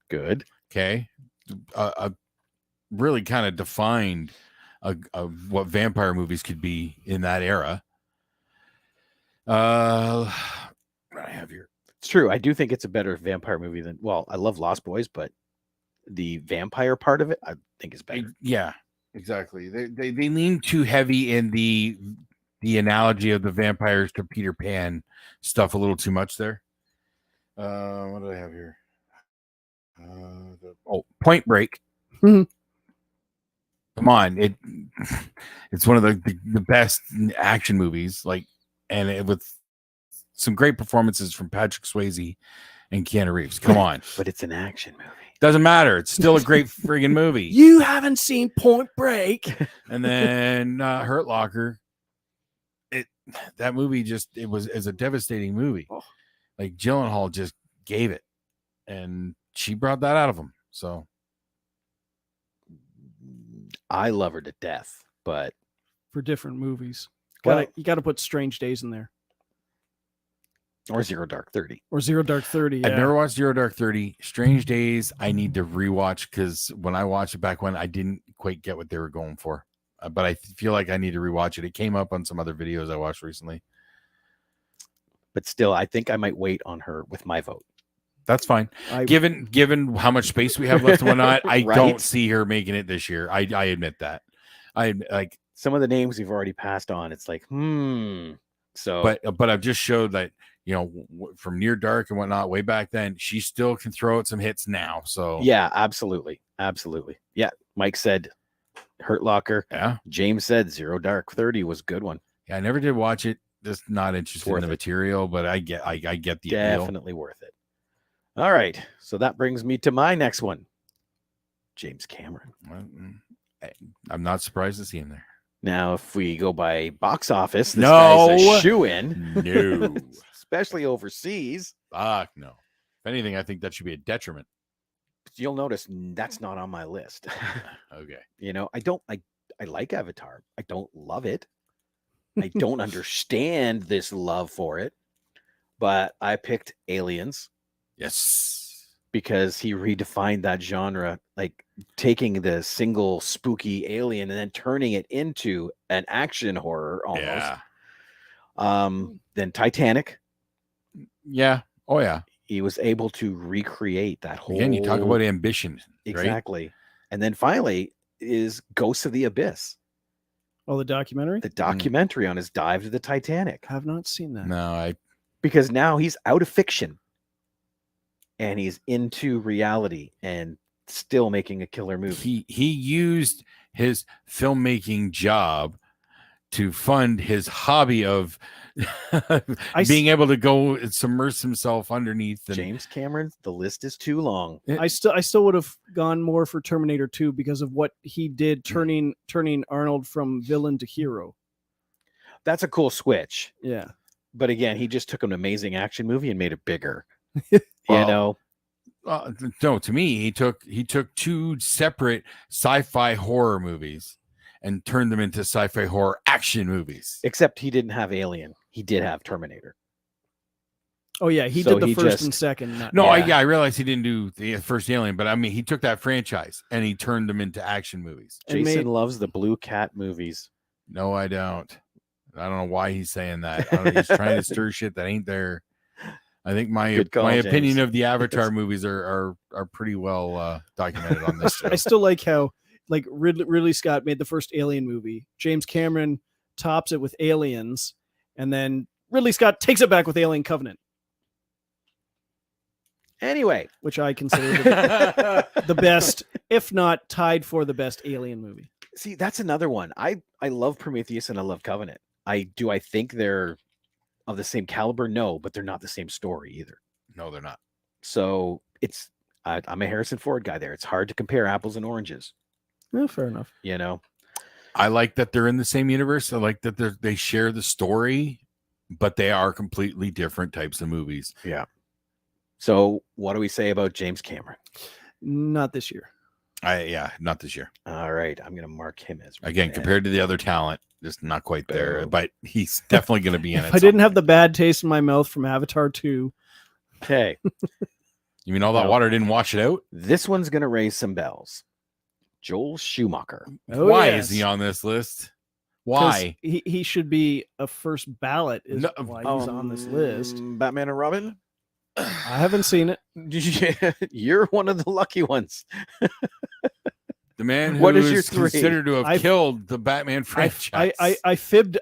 Good. Okay. Really kind of defined what vampire movies could be in that era. What do I have here? It's true. I do think it's a better vampire movie than, well, I love Lost Boys, but the vampire part of it, I think is better. Yeah. Exactly. They lean too heavy in the analogy of the vampires to Peter Pan stuff a little too much there. What do I have here? Point Break. Mhm. Come on, it's one of the best action movies. Like, and with some great performances from Patrick Swayze and Keanu Reeves. Come on, But it's an action movie. doesn't matter. It's still a great friggin' movie. You haven't seen Point Break. And then Hurt Locker. That movie is a devastating movie. Oh. Like Gyllenhaal just gave it, and she brought that out of him. So I love her to death, but For different movies. Well- You got to put Strange Days in there. or Zero Dark 30. Or Zero Dark 30. I've never watched Zero Dark 30. Strange Days, I need to rewatch because when I watched it back when, I didn't quite get what they were going for. But I feel like I need to rewatch it. It came up on some other videos I watched recently. But still, I think I might wait on her with my vote. That's fine. Given how much space we have left and whatnot, I Right? don't see her making it this year. I admit that. I like, Some of the names we've already passed on. It's like, So, but I've just showed that, you know, from Near Dark and whatnot way back then, she still can throw out some hits now. So yeah, absolutely. Absolutely. Yeah. Mike said Hurt Locker. yeah. James said Zero Dark 30 was a good one. Yeah, I never did watch it. Just not interested in Worth the it. material, but I get the appeal. Definitely worth it. All right. So that brings me to my next one. James Cameron. I'm not surprised to see him there. Now, if we go by box office, this No. guy's a shoe-in. No. Especially overseas. Fuck no. If anything, I think that should be a detriment. You'll notice that's not on my list. Okay. You know, I like Avatar. I don't love it. I don't understand this love for it. But I picked Aliens Yes. because he redefined that genre, like taking the single spooky alien and then turning it into an action horror almost. Yeah. Then Titanic, Yeah. Oh yeah. he was able to recreate that whole Again, you talk about ambition. Right? exactly. And then finally is Ghosts of the Abyss, Oh, the documentary? the documentary on his dive to the Titanic. Have not seen that. No, Because now he's out of fiction and he's into reality and still making a killer movie. he used his filmmaking job to fund his hobby of being able to go and submerge himself underneath. And, James Cameron, the list is too long. I still would have gone more for Terminator 2 because of what he did turning Arnold from villain to hero. That's a cool switch. Yeah. But again, he just took an amazing action movie and made it bigger. Well, You know, no, to me, he took two separate sci-fi horror movies and turned them into sci-fi horror action movies. except he didn't have Alien. He did have Terminator. Oh yeah, he So did the he first just- and second. Not, No, Yeah. I realized he didn't do the first Alien, but I mean, he took that franchise and he turned them into action movies. And Jason made- loves the Blue Cat movies. No, I don't. I don't know why he's saying that. I don't know, he's trying to stir shit that ain't there. I think my Good call, opinion James. of the Avatar movies are pretty well documented on this show. I still like how Ridley Scott made the first Alien movie. James Cameron tops it with Aliens, and then Ridley Scott takes it back with Alien Covenant, Anyway, which I consider the best, if not tied for the best Alien movie. see, that's another one. I love Prometheus and I love Covenant. I think they're of the same caliber. No, but they're not the same story either. No, they're not. So I'm a Harrison Ford guy there. It's hard to compare apples and oranges, Yeah, fair enough. you know? I like that they're in the same universe. I like that they share the story, but they are completely different types of movies. Yeah. So what do we say about James Cameron? Not this year. Not this year. All right. I'm going to mark him as Again, red. compared to the other talent, just not quite there. Boo. But he's definitely going to be in it. If I didn't have the bad taste in my mouth from Avatar 2, Okay. You mean all that No. water didn't wash it out? This one's going to raise some bells. Joel Schumacher. Oh, Why yes. is he on this list? 'cause Why? he should be a first ballot? Is No, why he's on this list. Batman and Robin? I haven't seen it. You're one of the lucky ones. The man What who is your is three? considered to have I've- killed the Batman franchise. I fibbed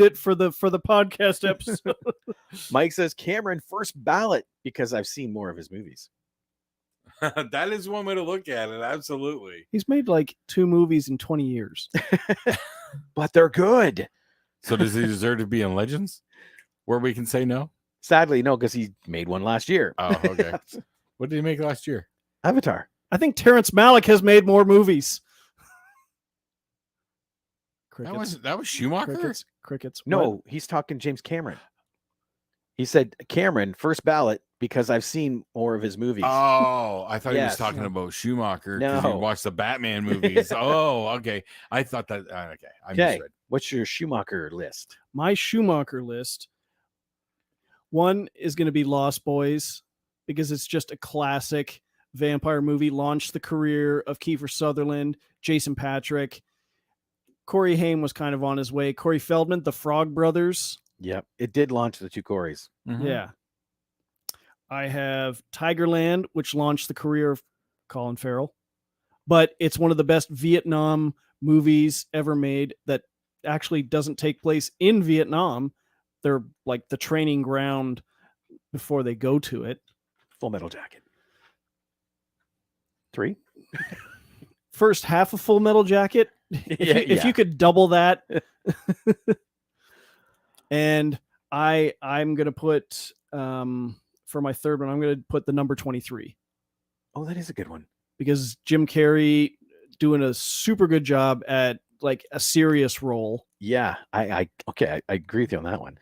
it for the podcast episode. Mike says Cameron first ballot because I've seen more of his movies. That is one way to look at it. Absolutely. He's made like 2 movies in 20 years. But they're good. So does he deserve to be in Legends, where we can say no? Sadly, no, because he made one last year. Oh, okay. What did he make last year? Avatar. I think Terrence Malick has made more movies. That was Schumacher. Crickets. No, What? he's talking James Cameron. He said Cameron first ballot because I've seen more of his movies. Oh, I thought he was Yes. talking about Schumacher because he No. watched the Batman movies. Oh, okay. I thought that. Okay, I Okay, misread. what's your Schumacher list? My Schumacher list. One is going to be Lost Boys because it's just a classic vampire movie. Launched the career of Kiefer Sutherland, Jason Patrick. Corey Haim was kind of on his way. Corey Feldman, the Frog Brothers. Yep, it did launch the 2 Corys. Mhm. Yeah. I have Tigerland, which launched the career of Colin Farrell, but it's one of the best Vietnam movies ever made that actually doesn't take place in Vietnam. They're like the training ground before they go to it. Full Metal Jacket. 3. First half of Full Metal Jacket. If you could double that. And I'm gonna put for my third one, I'm gonna put the number 23 Oh, that is a good one. because Jim Carrey doing a super good job at like a serious role. Yeah, I agree with you on that one.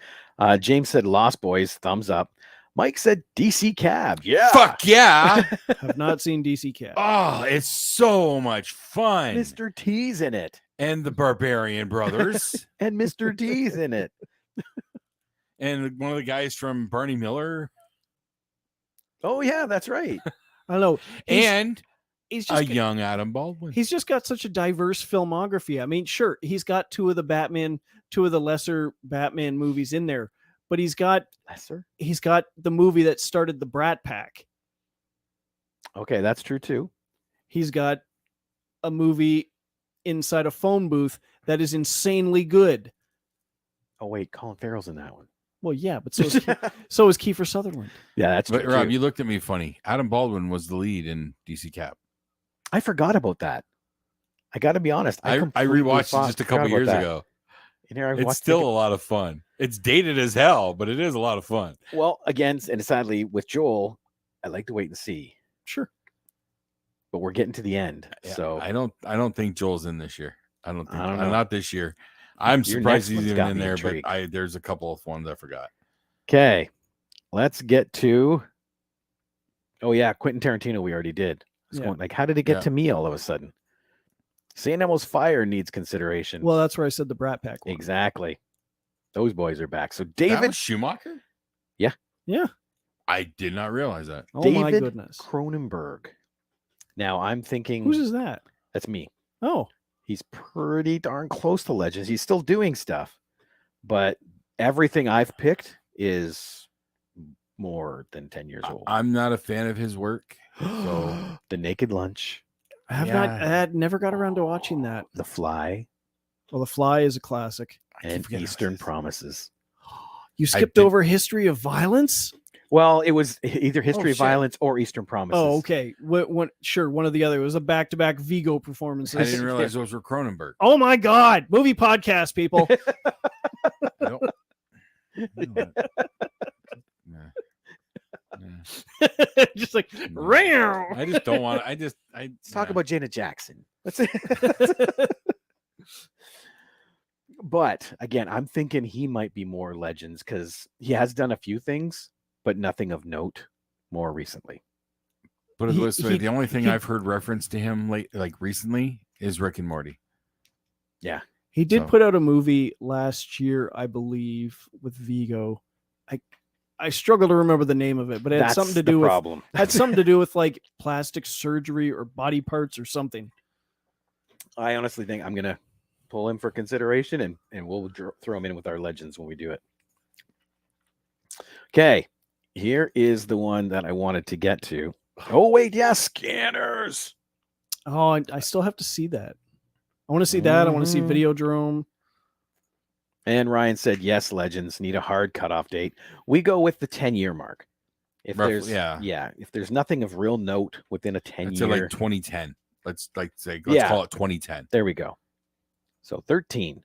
James said Lost Boys, thumbs up. Mike said DC Cab. Yeah. Fuck yeah. Have not seen DC Cab. Oh, it's so much fun. Mr. T's in it. And the Barbarian Brothers. And Mr. T's in it. And one of the guys from Barney Miller. Oh, yeah, that's right. I don't know. And He's a just young Adam Baldwin. he's just got such a diverse filmography. I mean, sure, he's got two of the lesser Batman movies in there, but he's got the movie that started the Brat Pack. Okay, that's true too. He's got a movie inside a phone booth that is insanely good. Oh, wait, Colin Farrell's in that one. Well, yeah, but so is Kiefer Sutherland. Yeah, that's But true. Rob, too. you looked at me funny. Adam Baldwin was the lead in DC Cap. I forgot about that. I got to be honest. I completely rewatched it just a forgot couple about years that. ago. You know, I It's watched still a lot of fun. It's dated as hell, but it is a lot of fun. well, again, and sadly with Joel, I like to wait and see. Sure. But we're getting to the end, Yeah, so I don't think Joel's in this year. I don't know. not this year. I'm Your surprised next he's one's even got in me there, intrigued. but there's a couple of ones I forgot. okay. Let's get to. Oh yeah, Quentin Tarantino. We already did. It's Yeah. going, like, how did it get Yeah. to me all of a sudden? St. Elmo's Fire needs consideration. Well, that's where I said the Brat Pack one. exactly. Those boys are back. So That David was Schumacher? Yeah. I did not realize that. Oh my David goodness. Cronenberg. Now I'm thinking Whose is that? that's me. Oh, He's pretty darn close to Legends. He's still doing stuff, but everything I've picked is more than 10 years old. I'm not a fan of his work. So The Naked Lunch, I have not. Never got around to watching that. The Fly, Well, The Fly is a classic. and forgetting about Eastern this. Promises. You I skipped did- over History of Violence. Well, it was either History of shit. Violence or Eastern Promises. Oh, okay. Sure, one or the other. It was a back-to-back Vigo performances. I didn't realize those were Cronenberg. Oh my God! Movie podcast, people. Nope. Nah. Just like, No. "Row." I just don't want. Let's talk about Janet Jackson. Let's But again, I'm thinking he might be more Legends because he has done a few things, but nothing of note more recently. Put it He- this way: he- the only thing he- I've heard reference to him recently is Rick and Morty. He did So- put out a movie last year, I believe, with Vigo. I struggle to remember the name of it, but it had That's something to the do with problem. had something to do with like plastic surgery or body parts or something. I honestly think I'm gonna pull him for consideration, and we'll throw him in with our Legends when we do it. Okay, here is the one that I wanted to get to. Oh wait, yes, Scanners. Oh, I still have to see that. I want to see that. I want to see Mhm. Videodrome. And Ryan said, yes, Legends need a hard cutoff date. We go with the 10-year mark. If Roughly, there's yeah. if there's nothing of real note within a I'd 10 say year, like 2010. Let's say let's Yeah. call it 2010. there we go. So 13.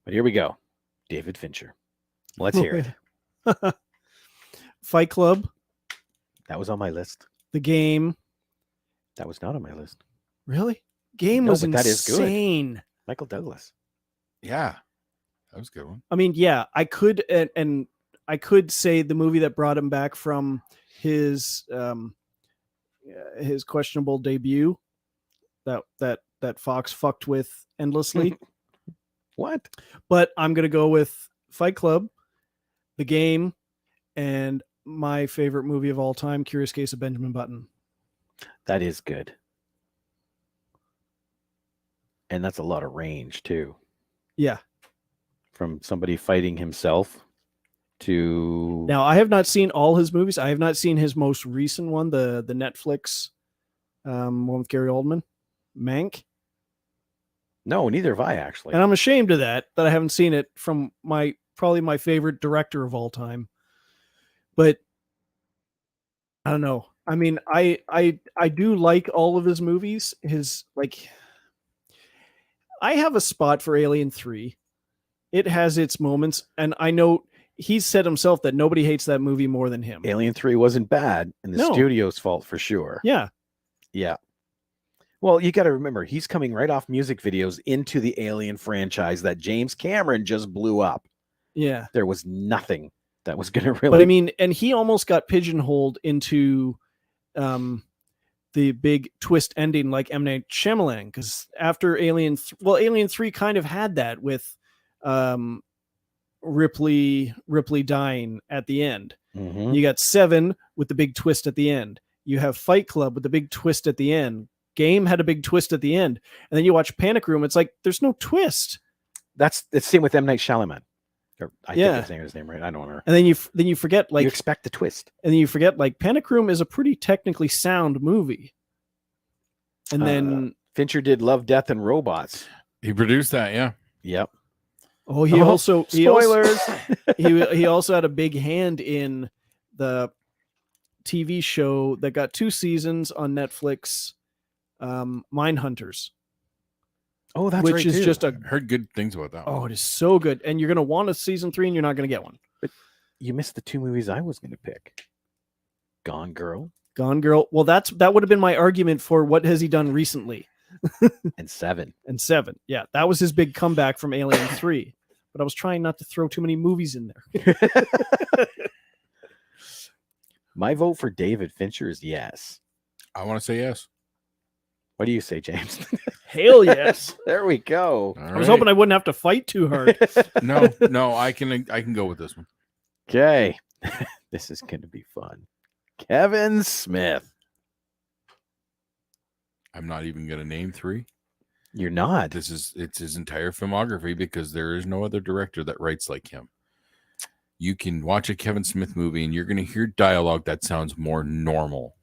But here we go. David Fincher. Let's hear it. Fight Club, That was on my list. The Game. That was not on my list. Really? Game No, was but that is good. insane. Michael Douglas. Yeah, that was a good one. I mean, yeah, I could and I could say the movie that brought him back from his questionable debut that Fox fucked with endlessly. What? But I'm gonna go with Fight Club, The Game, and my favorite movie of all time, Curious Case of Benjamin Button. That is good. And that's a lot of range too. Yeah. From somebody fighting himself to Now I have not seen all his movies. I have not seen his most recent one, the Netflix one with Gary Oldman, Mank. No, neither have I actually. And I'm ashamed of that I haven't seen it from probably my favorite director of all time. But I don't know. I mean, I do like all of his movies. I have a spot for Alien 3. It has its moments, and I know he's said himself that nobody hates that movie more than him. Alien 3 wasn't bad, and the No. studio's fault for sure. Yeah. Yeah. Well, you got to remember, he's coming right off music videos into the Alien franchise that James Cameron just blew up. Yeah. There was nothing that was going to really. But I mean, and he almost got pigeonholed into the big twist ending like M. Night Shyamalan, because after Alien 3 kind of had that with Ripley dying at the end. Mhm. You got 7 with the big twist at the end. You have Fight Club with the big twist at the end. Game had a big twist at the end. And then you watch Panic Room, it's like there's no twist. It's the same with M. Night Shyamalan. I Yeah. think his name right. I don't know. And then you forget, like, you expect the twist. and then you forget, like, Panic Room is a pretty technically sound movie. And then Fincher did Love, Death, and Robots. He produced that, yeah. Yep. he also Spoilers. he also had a big hand in the TV show that got 2 seasons on Netflix, Mindhunters. Oh, that's which right, is too. just a Heard good things about that one. oh, it is so good. And you're gonna want a season 3 and you're not gonna get one. You missed the 2 movies I was going to pick. Gone Girl Gone Girl. Well, that would have been my argument for what has he done recently. and 7. And 7. Yeah, that was his big comeback from Alien 3. But I was trying not to throw too many movies in there. My vote for David Fincher is yes. I want to say yes. What do you say, James? Hell yes. There we go. All I was right. hoping I wouldn't have to fight too hard. No, I can go with this one. Okay. This is going to be fun. Kevin Smith. I'm not even going to name 3. You're not. It's his entire filmography, because there is no other director that writes like him. You can watch a Kevin Smith movie and you're going to hear dialogue that sounds more normal,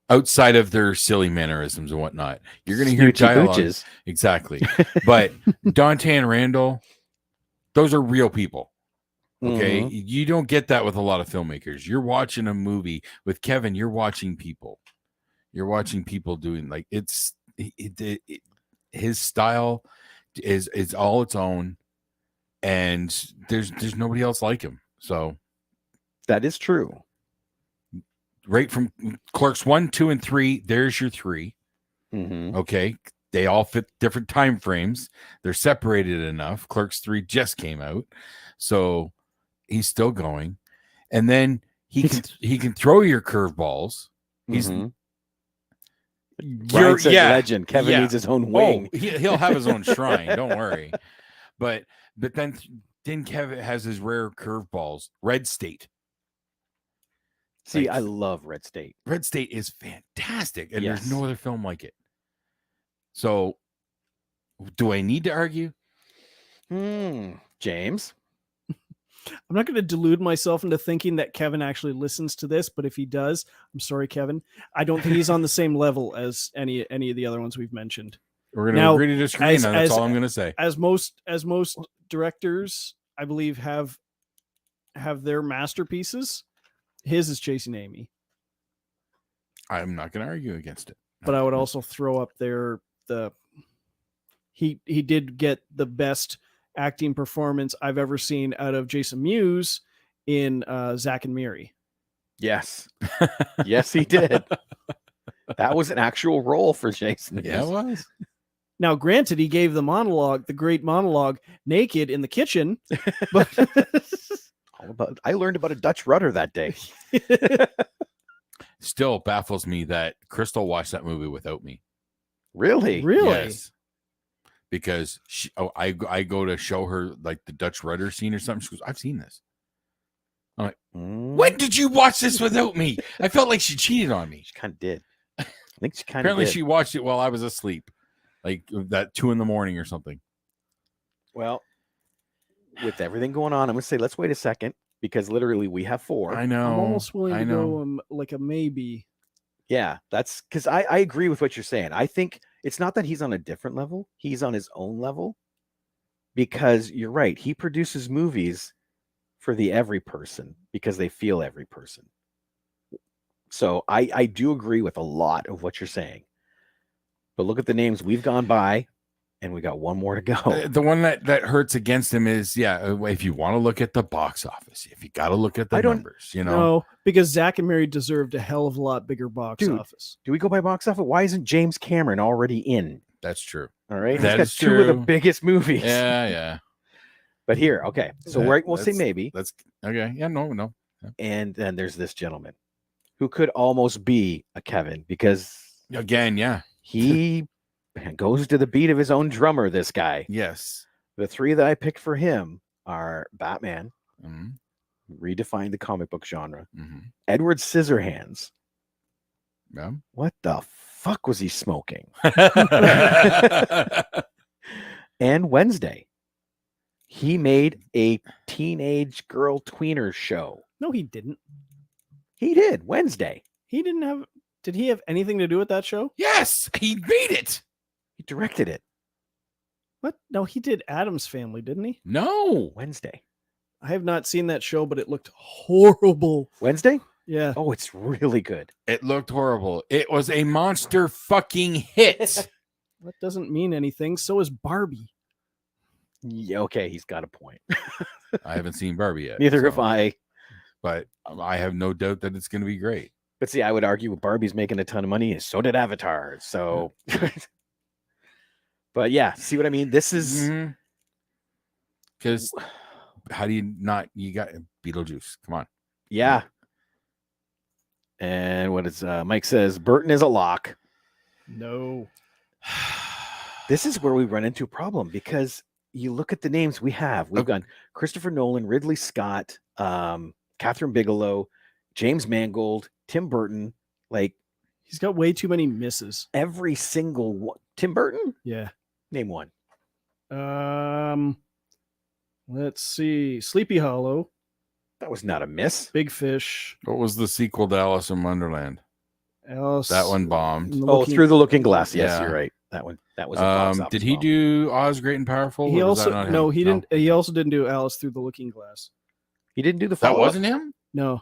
outside of their silly mannerisms and whatnot. You're going to hear Snoochie dialogue. booches. Exactly. But Dante and Randall, those are real people. Okay. Mhm. You don't get that with a lot of filmmakers. You're watching a movie with Kevin, you're watching people. You're watching people doing, like, his style is all its own, and there's nobody else like him. So That is true. right from Clerks 1, 2, and 3, there's your 3. Mm-hmm. Okay. They all fit different time frames. They're separated enough. Clerks 3 just came out, so he's still going. And then he can throw your curveballs. He's Mm-hmm. Ryan said legend. Kevin needs his own wing. Oh, he'll have his own shrine. Don't worry. But then Kevin has his rare curveballs. Red State. See, Like, I love Red State. Red State is fantastic, and there's Yes. no other film like it. So, do I need to argue? James. I'm not going to delude myself into thinking that Kevin actually listens to this, but if he does, I'm sorry, Kevin. I don't think he's on the same level as any of the other ones we've mentioned. We're going to Now, agree to disagree. Now, that's all I'm going to say. As most directors, I believe, have their masterpieces. His is Chasing Amy. I'm not going to argue against it. But I would also throw up there he did get the best acting performance I've ever seen out of Jason Mewes in Zack and Miri. Yes. Yes, he did. That was an actual role for Jason. Yeah, it was. Now, granted, he gave the great monologue naked in the kitchen, but I learned about a Dutch rudder that day. Still baffles me that Crystal watched that movie without me. Really? Really? Yes. Because I go to show her like the Dutch rudder scene or something. She goes, "I've seen this." I'm like, "When did you watch this without me?" I felt like she cheated on me. She kind of did. I think she kind of Apparently did. she watched it while I was asleep, like that 2 a.m. or something. Well, with everything going on, I'm going to say, let's wait a second, because literally we have 4. I know. I'm almost willing to know. go like a maybe. Yeah, that's because I agree with what you're saying. I think it's not that he's on a different level. He's on his own level, because you're right. He produces movies for the every person because they feel every person. So I do agree with a lot of what you're saying. But look at the names we've gone by, and we got one more to go. The one that hurts against him is, if you want to look at the box office, if you got to look at the numbers, No, because Zack and Miri deserved a hell of a lot bigger box office. Do we go by box office? Why isn't James Cameron already in? That's true. All right. That He's is got 2 of the true. biggest movies. Yeah. But here, okay. So we'll say maybe. That's okay. Yeah, no. Yeah. And then there's this gentleman who could almost be a Kevin, because again, he goes to the beat of his own drummer, this guy. Yes. The 3 that I picked for him are Batman, Mm-hmm. redefined the comic book genre, Mm-hmm. Edward Scissorhands. Yeah. What the fuck was he smoking? And Wednesday. He made a teenage girl tweener show. No, he didn't. He did. Wednesday. He didn't have. Did he have anything to do with that show? Yes, he made it. He directed it. What? No, he did Addams Family, didn't he? No. Wednesday. I have not seen that show, but it looked horrible. Wednesday? Yeah. Oh, it's really good. It looked horrible. It was a monster fucking hit. That doesn't mean anything. So is Barbie. Yeah, okay, he's got a point. I haven't seen Barbie yet. Neither have I. But I have no doubt that it's going to be great. But see, I would argue Barbie's making a ton of money, and so did Avatar. So, but yeah, see what I mean? This is because how do you not? You got Beetlejuice. Come on. Yeah. And what is Mike says? Burton is a lock. No. This is where we run into a problem, because you look at the names we have. We've got Christopher Nolan, Ridley Scott, Catherine Bigelow, James Mangold, Tim Burton. Like, he's got way too many misses. Every single one. Tim Burton? Yeah. Name one. Let's see. Sleepy Hollow. That was not a miss. Big Fish. What was the sequel to Alice in Wonderland? Alice. That one bombed. Through the Looking Glass. Yes, you're right. That one. That was. A box office did he bomb. do Oz Great and Powerful? He or was that also not him? he didn't. He also didn't do Alice Through the Looking Glass. He didn't do the That follow-up? wasn't him. No.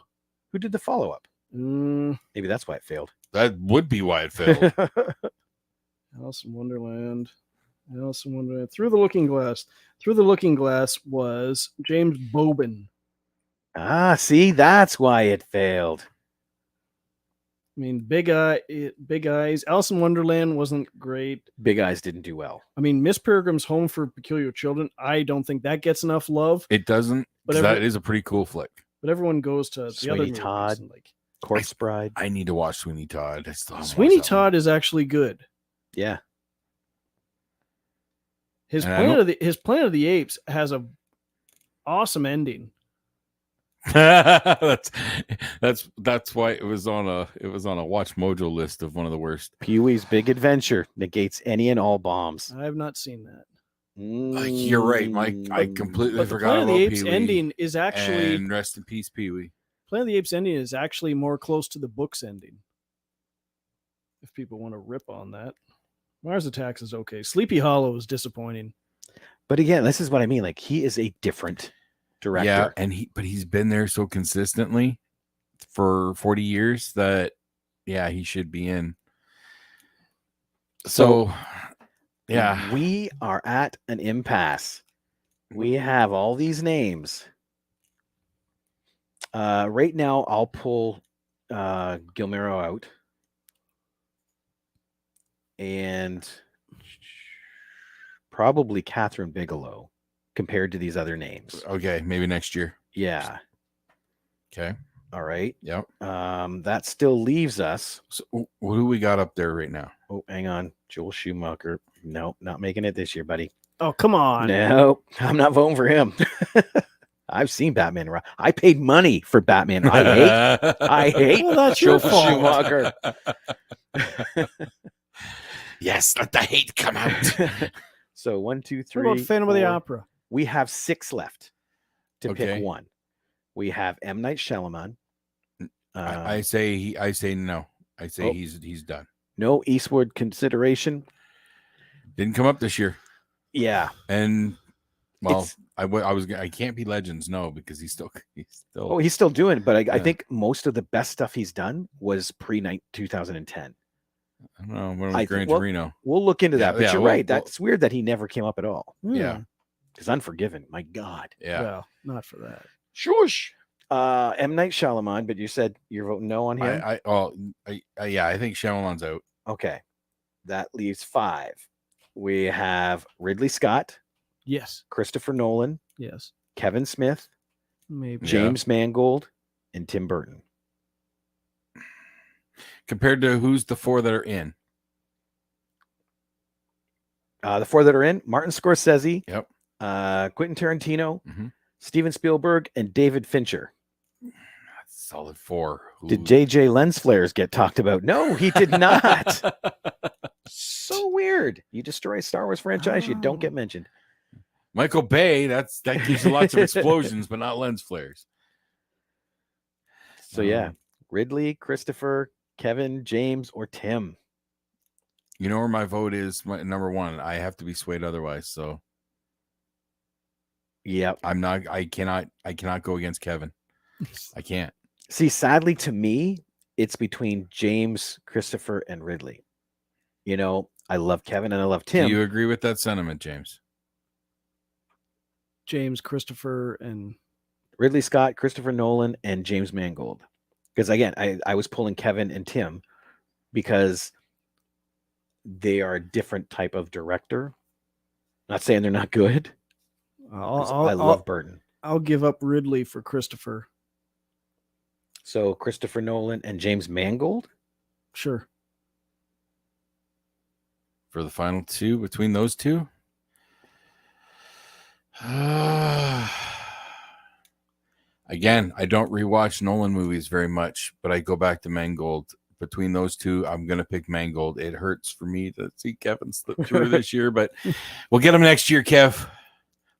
Who did the follow-up? Maybe that's why it failed. That would be why it failed. Alice in Wonderland. Alice in Wonderland. Through the Looking Glass. Through the Looking Glass was James Bobin. See, that's why it failed. I mean, Big Eyes. Alice in Wonderland wasn't great. Big Eyes didn't do well. I mean, Miss Peregrine's Home for Peculiar Children. I don't think that gets enough love. It doesn't. But That is a pretty cool flick. But everyone goes to the Sweeney other movies Todd, and, like, Corpse Bride. I need to watch Sweeney Todd. I still haven't Sweeney watched that one. Todd is actually good. Yeah. His And Planet of the Apes has a awesome ending. that's why it was on a Watch Mojo list of one of the worst. Pee-wee's Big Adventure negates any and all bombs. I have not seen that. You're right, Mike. I completely But the forgot Planet of the about Apes Pee-wee. ending is actually And rest in peace, Pee-wee. Planet of the Apes ending is actually more close to the book's ending. If people want to rip on that, Mars Attacks is okay. Sleepy Hollow is disappointing. But again, this is what I mean. Like, he is a different director. Yeah, and he's been there so consistently for 40 years that he should be in. So yeah, we are at an impasse. We have all these names. Right now, I'll pull Guillermo out. And probably Catherine Bigelow compared to these other names. Okay, maybe next year. Yeah. Okay. All right. Yep. That still leaves us. So who do we got up there right now? Oh, hang on. Joel Schumacher. No, not making it this year, buddy. Oh, come on. No, I'm not voting for him. I've seen Batman. I paid money for Batman. I hate Well, that's your Joel fault. Schumacher. Yes, let the hate come out. So 1, 2, 3. What about Phantom of the 4. Opera? We have 6 left to Okay. pick one. We have M. Night Shyamalan. I say no. I say he's done. No Eastwood consideration. Didn't come up this year. Yeah. And well, I can't be Legends, no, because he's still Oh, he's still doing it, but I think most of the best stuff he's done was pre-2010. I don't know. When was Gran Torino? We'll look into that, but you're right. Well, That's weird that he never came up at all. Yeah. Because Unforgiven, my God. Yeah. Well, not for that. Shush. M. Night Shyamalan, but you said you're voting no on him? I think Shyamalan's out. Okay. That leaves 5. We have Ridley Scott, Yes. Christopher Nolan, Yes. Kevin Smith, Maybe. James Mangold, and Tim Burton. Compared to who's the 4 that are in? The 4 that are in: Martin Scorsese, Yep. Quentin Tarantino, Mhm. Steven Spielberg, and David Fincher. That's a solid 4. Did JJ Lens flares get talked about? No, he did not. So weird. You destroy a Star Wars franchise, you don't get mentioned. Michael Bay, that gives you lots of explosions, but not lens flares. So yeah, Ridley, Christopher, Kevin, James, or Tim. You know where my vote is? My number 1. I have to be swayed otherwise. So Yep. I cannot go against Kevin. I can't. See, sadly to me, it's between James, Christopher, and Ridley. You know, I love Kevin and I love Tim. Do you agree with that sentiment, James? James, Christopher, and Ridley Scott, Christopher Nolan, and James Mangold. Because again, I was pulling Kevin and Tim because they are a different type of director. Not saying they're not good. I love Burton. I'll give up Ridley for Christopher. So Christopher Nolan and James Mangold? Sure. For the final 2 between those 2? Again, I don't rewatch Nolan movies very much, but I go back to Mangold. Between those 2, I'm going to pick Mangold. It hurts for me to see Kevin slip through this year, but we'll get him next year, Kev.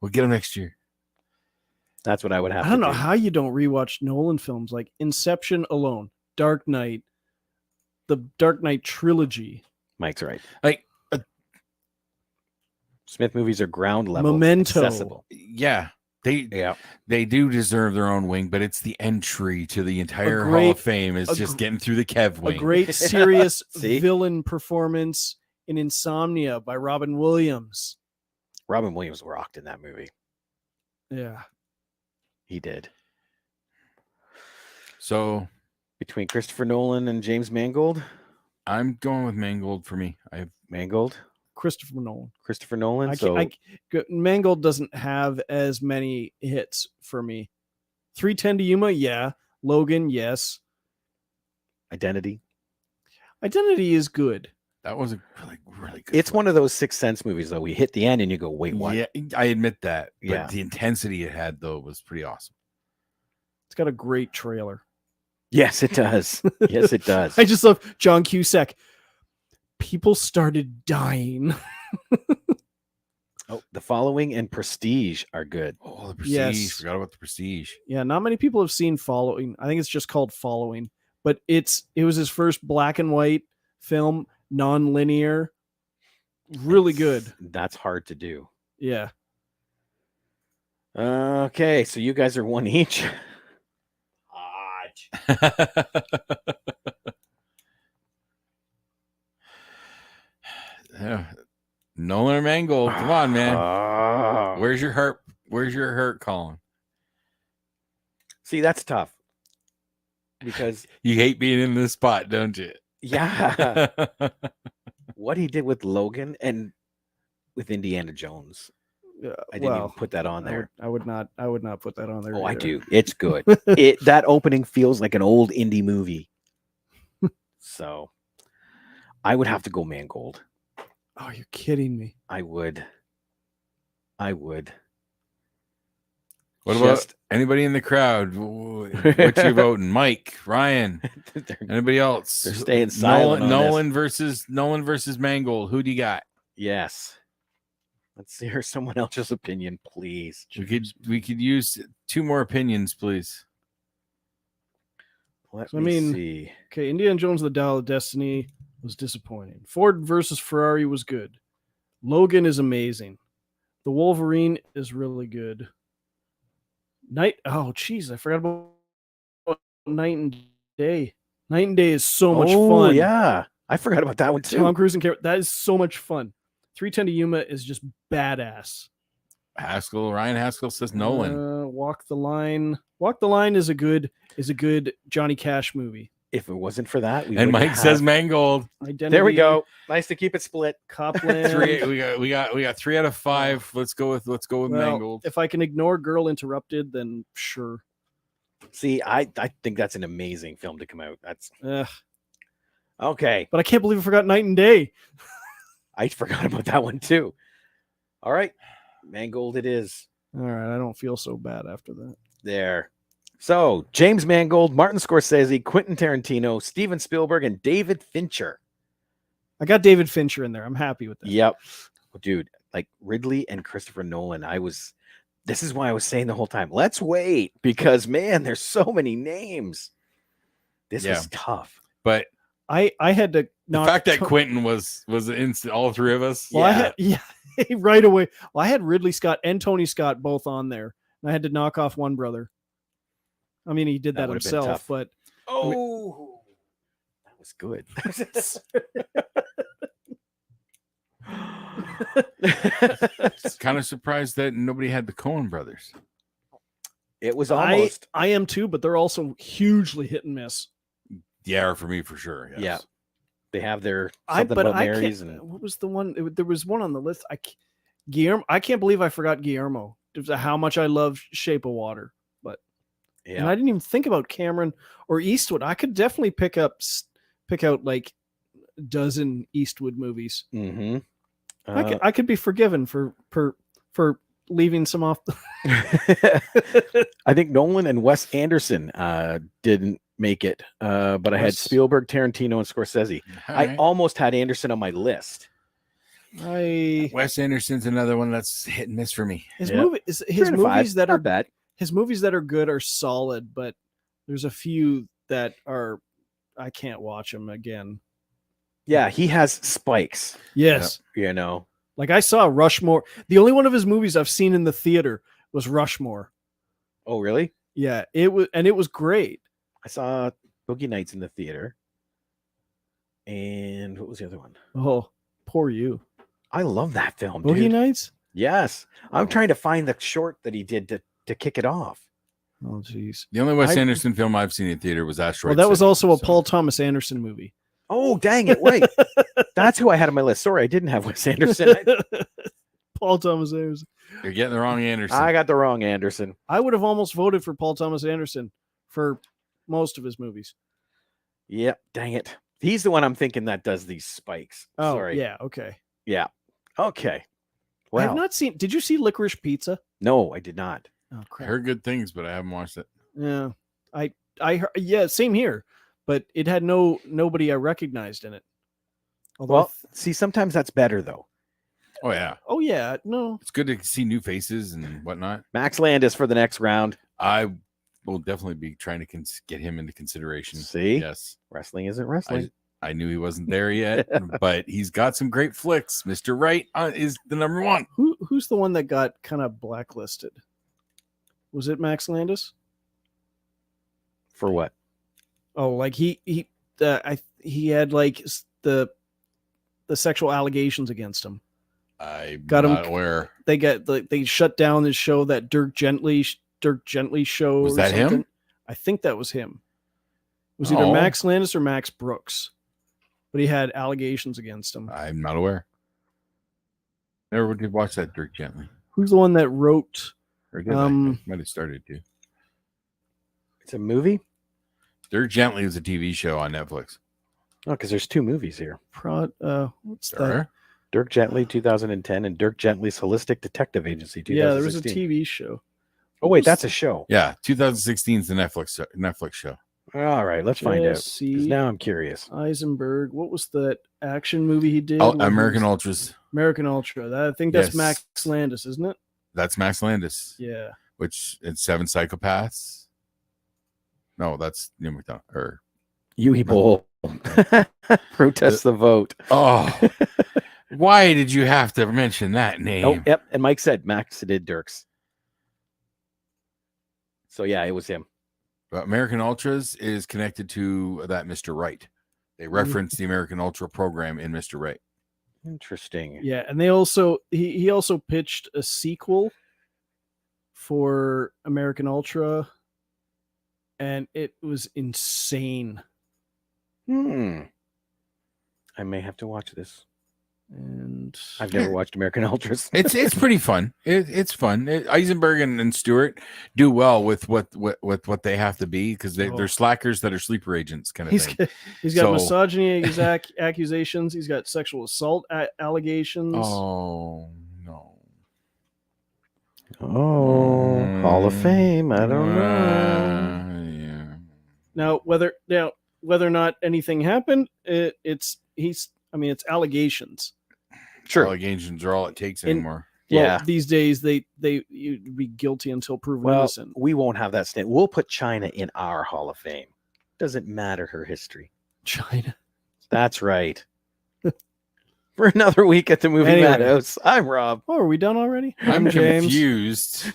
We'll get him next year. That's what I would have I don't know how you don't rewatch Nolan films like Inception alone, Dark Knight, the Dark Knight trilogy. Mike's right. Like Smith movies are ground level, Memento. accessible. Yeah. They do deserve their own wing, but it's the entry to the entire Hall of Fame is just getting through the Kev wing. A great serious villain performance in Insomnia by Robin Williams. Robin Williams rocked in that movie. Yeah. He did. So between Christopher Nolan and James Mangold? I'm going with Mangold for me. I have Mangold. Christopher Nolan. Mangold doesn't have as many hits for me. 310 to Yuma, yeah. Logan, yes. Identity is good. That was a really good. It's one of those Sixth Sense movies, though. We hit the end and you go, wait, what? Yeah, I admit that. But yeah, the intensity it had, though, was pretty awesome. It's got a great trailer. Yes, it does. Yes, it does. I just love John Cusack. People started dying. Oh, The Following and Prestige are good. Oh, the Prestige. Yes. Forgot about the Prestige. Yeah, not many people have seen Following. I think it's just called Following, but it was his first black and white film, non-linear. Really good. That's hard to do. Yeah. Okay, so you guys are one each. Yeah. Nolan or Mangold? Come on, man. Ah. Where's your heart? Where's your heart calling? See, that's tough because You hate being in this spot, don't you? yeah, what he did with Logan and with Indiana Jones, I didn't even put that on there. I would not put that on there. Oh, I either. do. It's good. That opening feels like an old indie movie. So I would have to go Mangold. Oh, you're kidding me. I would. What about anybody in the crowd? What you voting? Mike, Ryan, anybody else? They're staying silent. Nolan versus Mangold. Who do you got? Yes. Let's hear someone else's opinion, please. We could use 2 more opinions, please. Let So, I me mean, see. Okay, Indiana Jones and the Dial of Destiny was disappointing. Ford versus Ferrari was good. Logan is amazing. The Wolverine is really good. Oh, jeez, I forgot about Night and Day. Night and Day is so much fun. Yeah, I forgot about that one too. Tom Cruise and that is so much fun. 310 to Yuma is just badass. Ryan Haskell says Nolan. Walk the Line. Walk the Line is a good Johnny Cash movie. If it wasn't for that, And Mike says Mangold. Identity, there we go. Nice to keep it split. Copland. we got 3 out of 5. Let's go with Mangold. If I can ignore Girl Interrupted, then sure. See, I think that's an amazing film to come out. That's okay. But I can't believe I forgot Night and Day. I forgot about that one too. All right, Mangold it is. All right, I don't feel so bad after that. There. So, James Mangold, Martin Scorsese, Quentin Tarantino, Steven Spielberg, and David Fincher. I got David Fincher in there. I'm happy with that. Yep. Dude, like Ridley and Christopher Nolan, this is why I was saying the whole time, let's wait, because, man, there's so many names. This is tough. But I had to the fact that Quentin was instant, all 3 of us. Well, right away. Well, I had Ridley Scott and Tony Scott both on there, and I had to knock off one brother. I mean, he did that himself, but that was good. Kind of surprised that nobody had the Coen brothers. It was almost. I am too, but they're also hugely hit and miss. Yeah, for me for sure. Yes. Yeah, they have their something about Marys and what was the one? There was one on the list. Guillermo. I can't believe I forgot Guillermo. How much I love Shape of Water, but and I didn't even think about Cameron or Eastwood. I could definitely pick out like a dozen Eastwood movies. Mm-hmm. I could be forgiven for leaving some off. I think Nolan and Wes Anderson didn't make it, but I had Spielberg, Tarantino, and Scorsese. Right. I almost had Anderson on my list. Wes Anderson's another one that's hit and miss for me. His movies that are bad. His movies that are good are solid, but there's a few that are I can't watch them again. Yeah, he has spikes. Yes. You know. Like I saw Rushmore. The only one of his movies I've seen in the theater was Rushmore. Oh, really? Yeah, it was great. I saw Boogie Nights in the theater. And what was the other one? Oh, poor you. I love that film, Boogie dude. Nights? Yes. I'm trying to find the short that he did to kick it off. Oh, jeez. The only Wes Anderson film I've seen in theater was Asteroid. Well, that was also a Paul Thomas Anderson movie. Oh, dang it. Wait. That's who I had on my list. Sorry, I didn't have Wes Anderson. Paul Thomas Anderson. You're getting the wrong Anderson. I got the wrong Anderson. I would have almost voted for Paul Thomas Anderson for most of his movies. Yep. Dang it. He's the one I'm thinking that does these spikes. Oh, sorry. yeah. Okay. Yeah. Okay. I have not seen. Did you see Licorice Pizza? No, I did not. Oh, I crap. heard good things, but I haven't watched it. Yeah. I heard, yeah, same here. But it had nobody I recognized in it. Although Well, see, sometimes that's better though. Oh yeah, Oh yeah, no. it's good to see new faces and whatnot. Max Landis for the next round. I will definitely be trying to get him into consideration. See? Yes, Wrestling isn't wrestling. I knew he wasn't there yet, but he's got some great flicks. Mr. Right is the number one. Who's the one that got kind of blacklisted? Was it Max Landis? For what? Oh, like he had like the sexual allegations against him. I'm Got him- not aware. They shut down his show, that Dirk Gently show. Was or that him? something. I think that was him. It was either Oh. Max Landis or Max Brooks, but he had allegations against him. I'm not aware. Never did watch that Dirk Gently. Who's the one that wrote? Or did I might have started to. It's a movie? Dirk Gently is a TV show on Netflix. Oh, because there's 2 movies here. What's that? Sure. Dirk Gently 2010 and Dirk Gently's Holistic Detective Agency 2016. Yeah, there was a TV show. Oh wait, that's a show. Yeah, 2016 is the Netflix show. All right, let's find out. 'Cause Jesse now I'm curious. Eisenberg. What was that action movie he did? Oh, when he American was- Ultras. American Ultra. I think that's Yes. Max Landis, isn't it? That's Max Landis. Yeah. Which it's 7 Psychopaths. No, that's Neil McDonough. Or Yui Bowl. Protest the vote. oh, why did you have to mention that name? Oh, yep. And Mike said Max did Dirks. So yeah, it was him. American Ultras is connected to that Mr. Right. They reference the American Ultra program in Mr. Right. Interesting. Yeah, and they also he also pitched a sequel for American Ultra, and it was insane. I may have to watch this. And I've never watched American Ultras. It's pretty fun. It's fun. Eisenberg and Stewart do well with what they have to be because they're slackers that are sleeper agents kind of thing. He's got So- misogyny accusations. He's got sexual assault allegations. Oh no! Oh, Hall of Fame. I don't know. Yeah. Now whether or not anything happened, it's allegations. Sure. Allegations are all it takes In- anymore. Yeah. Well, these days you'd be guilty until proven Well, innocent. we won't have that stand. We'll put China in our Hall of Fame. Doesn't matter her history. China. That's right. For another week at the movie Anyway. Madhouse, I'm Rob. Oh, are we done already? I'm James. confused.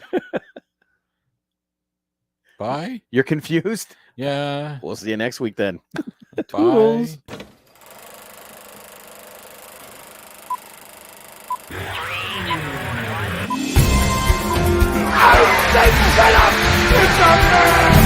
Bye. You're confused? Yeah. We'll see you next week then. Bye. Toodles. Shut up! It's a man!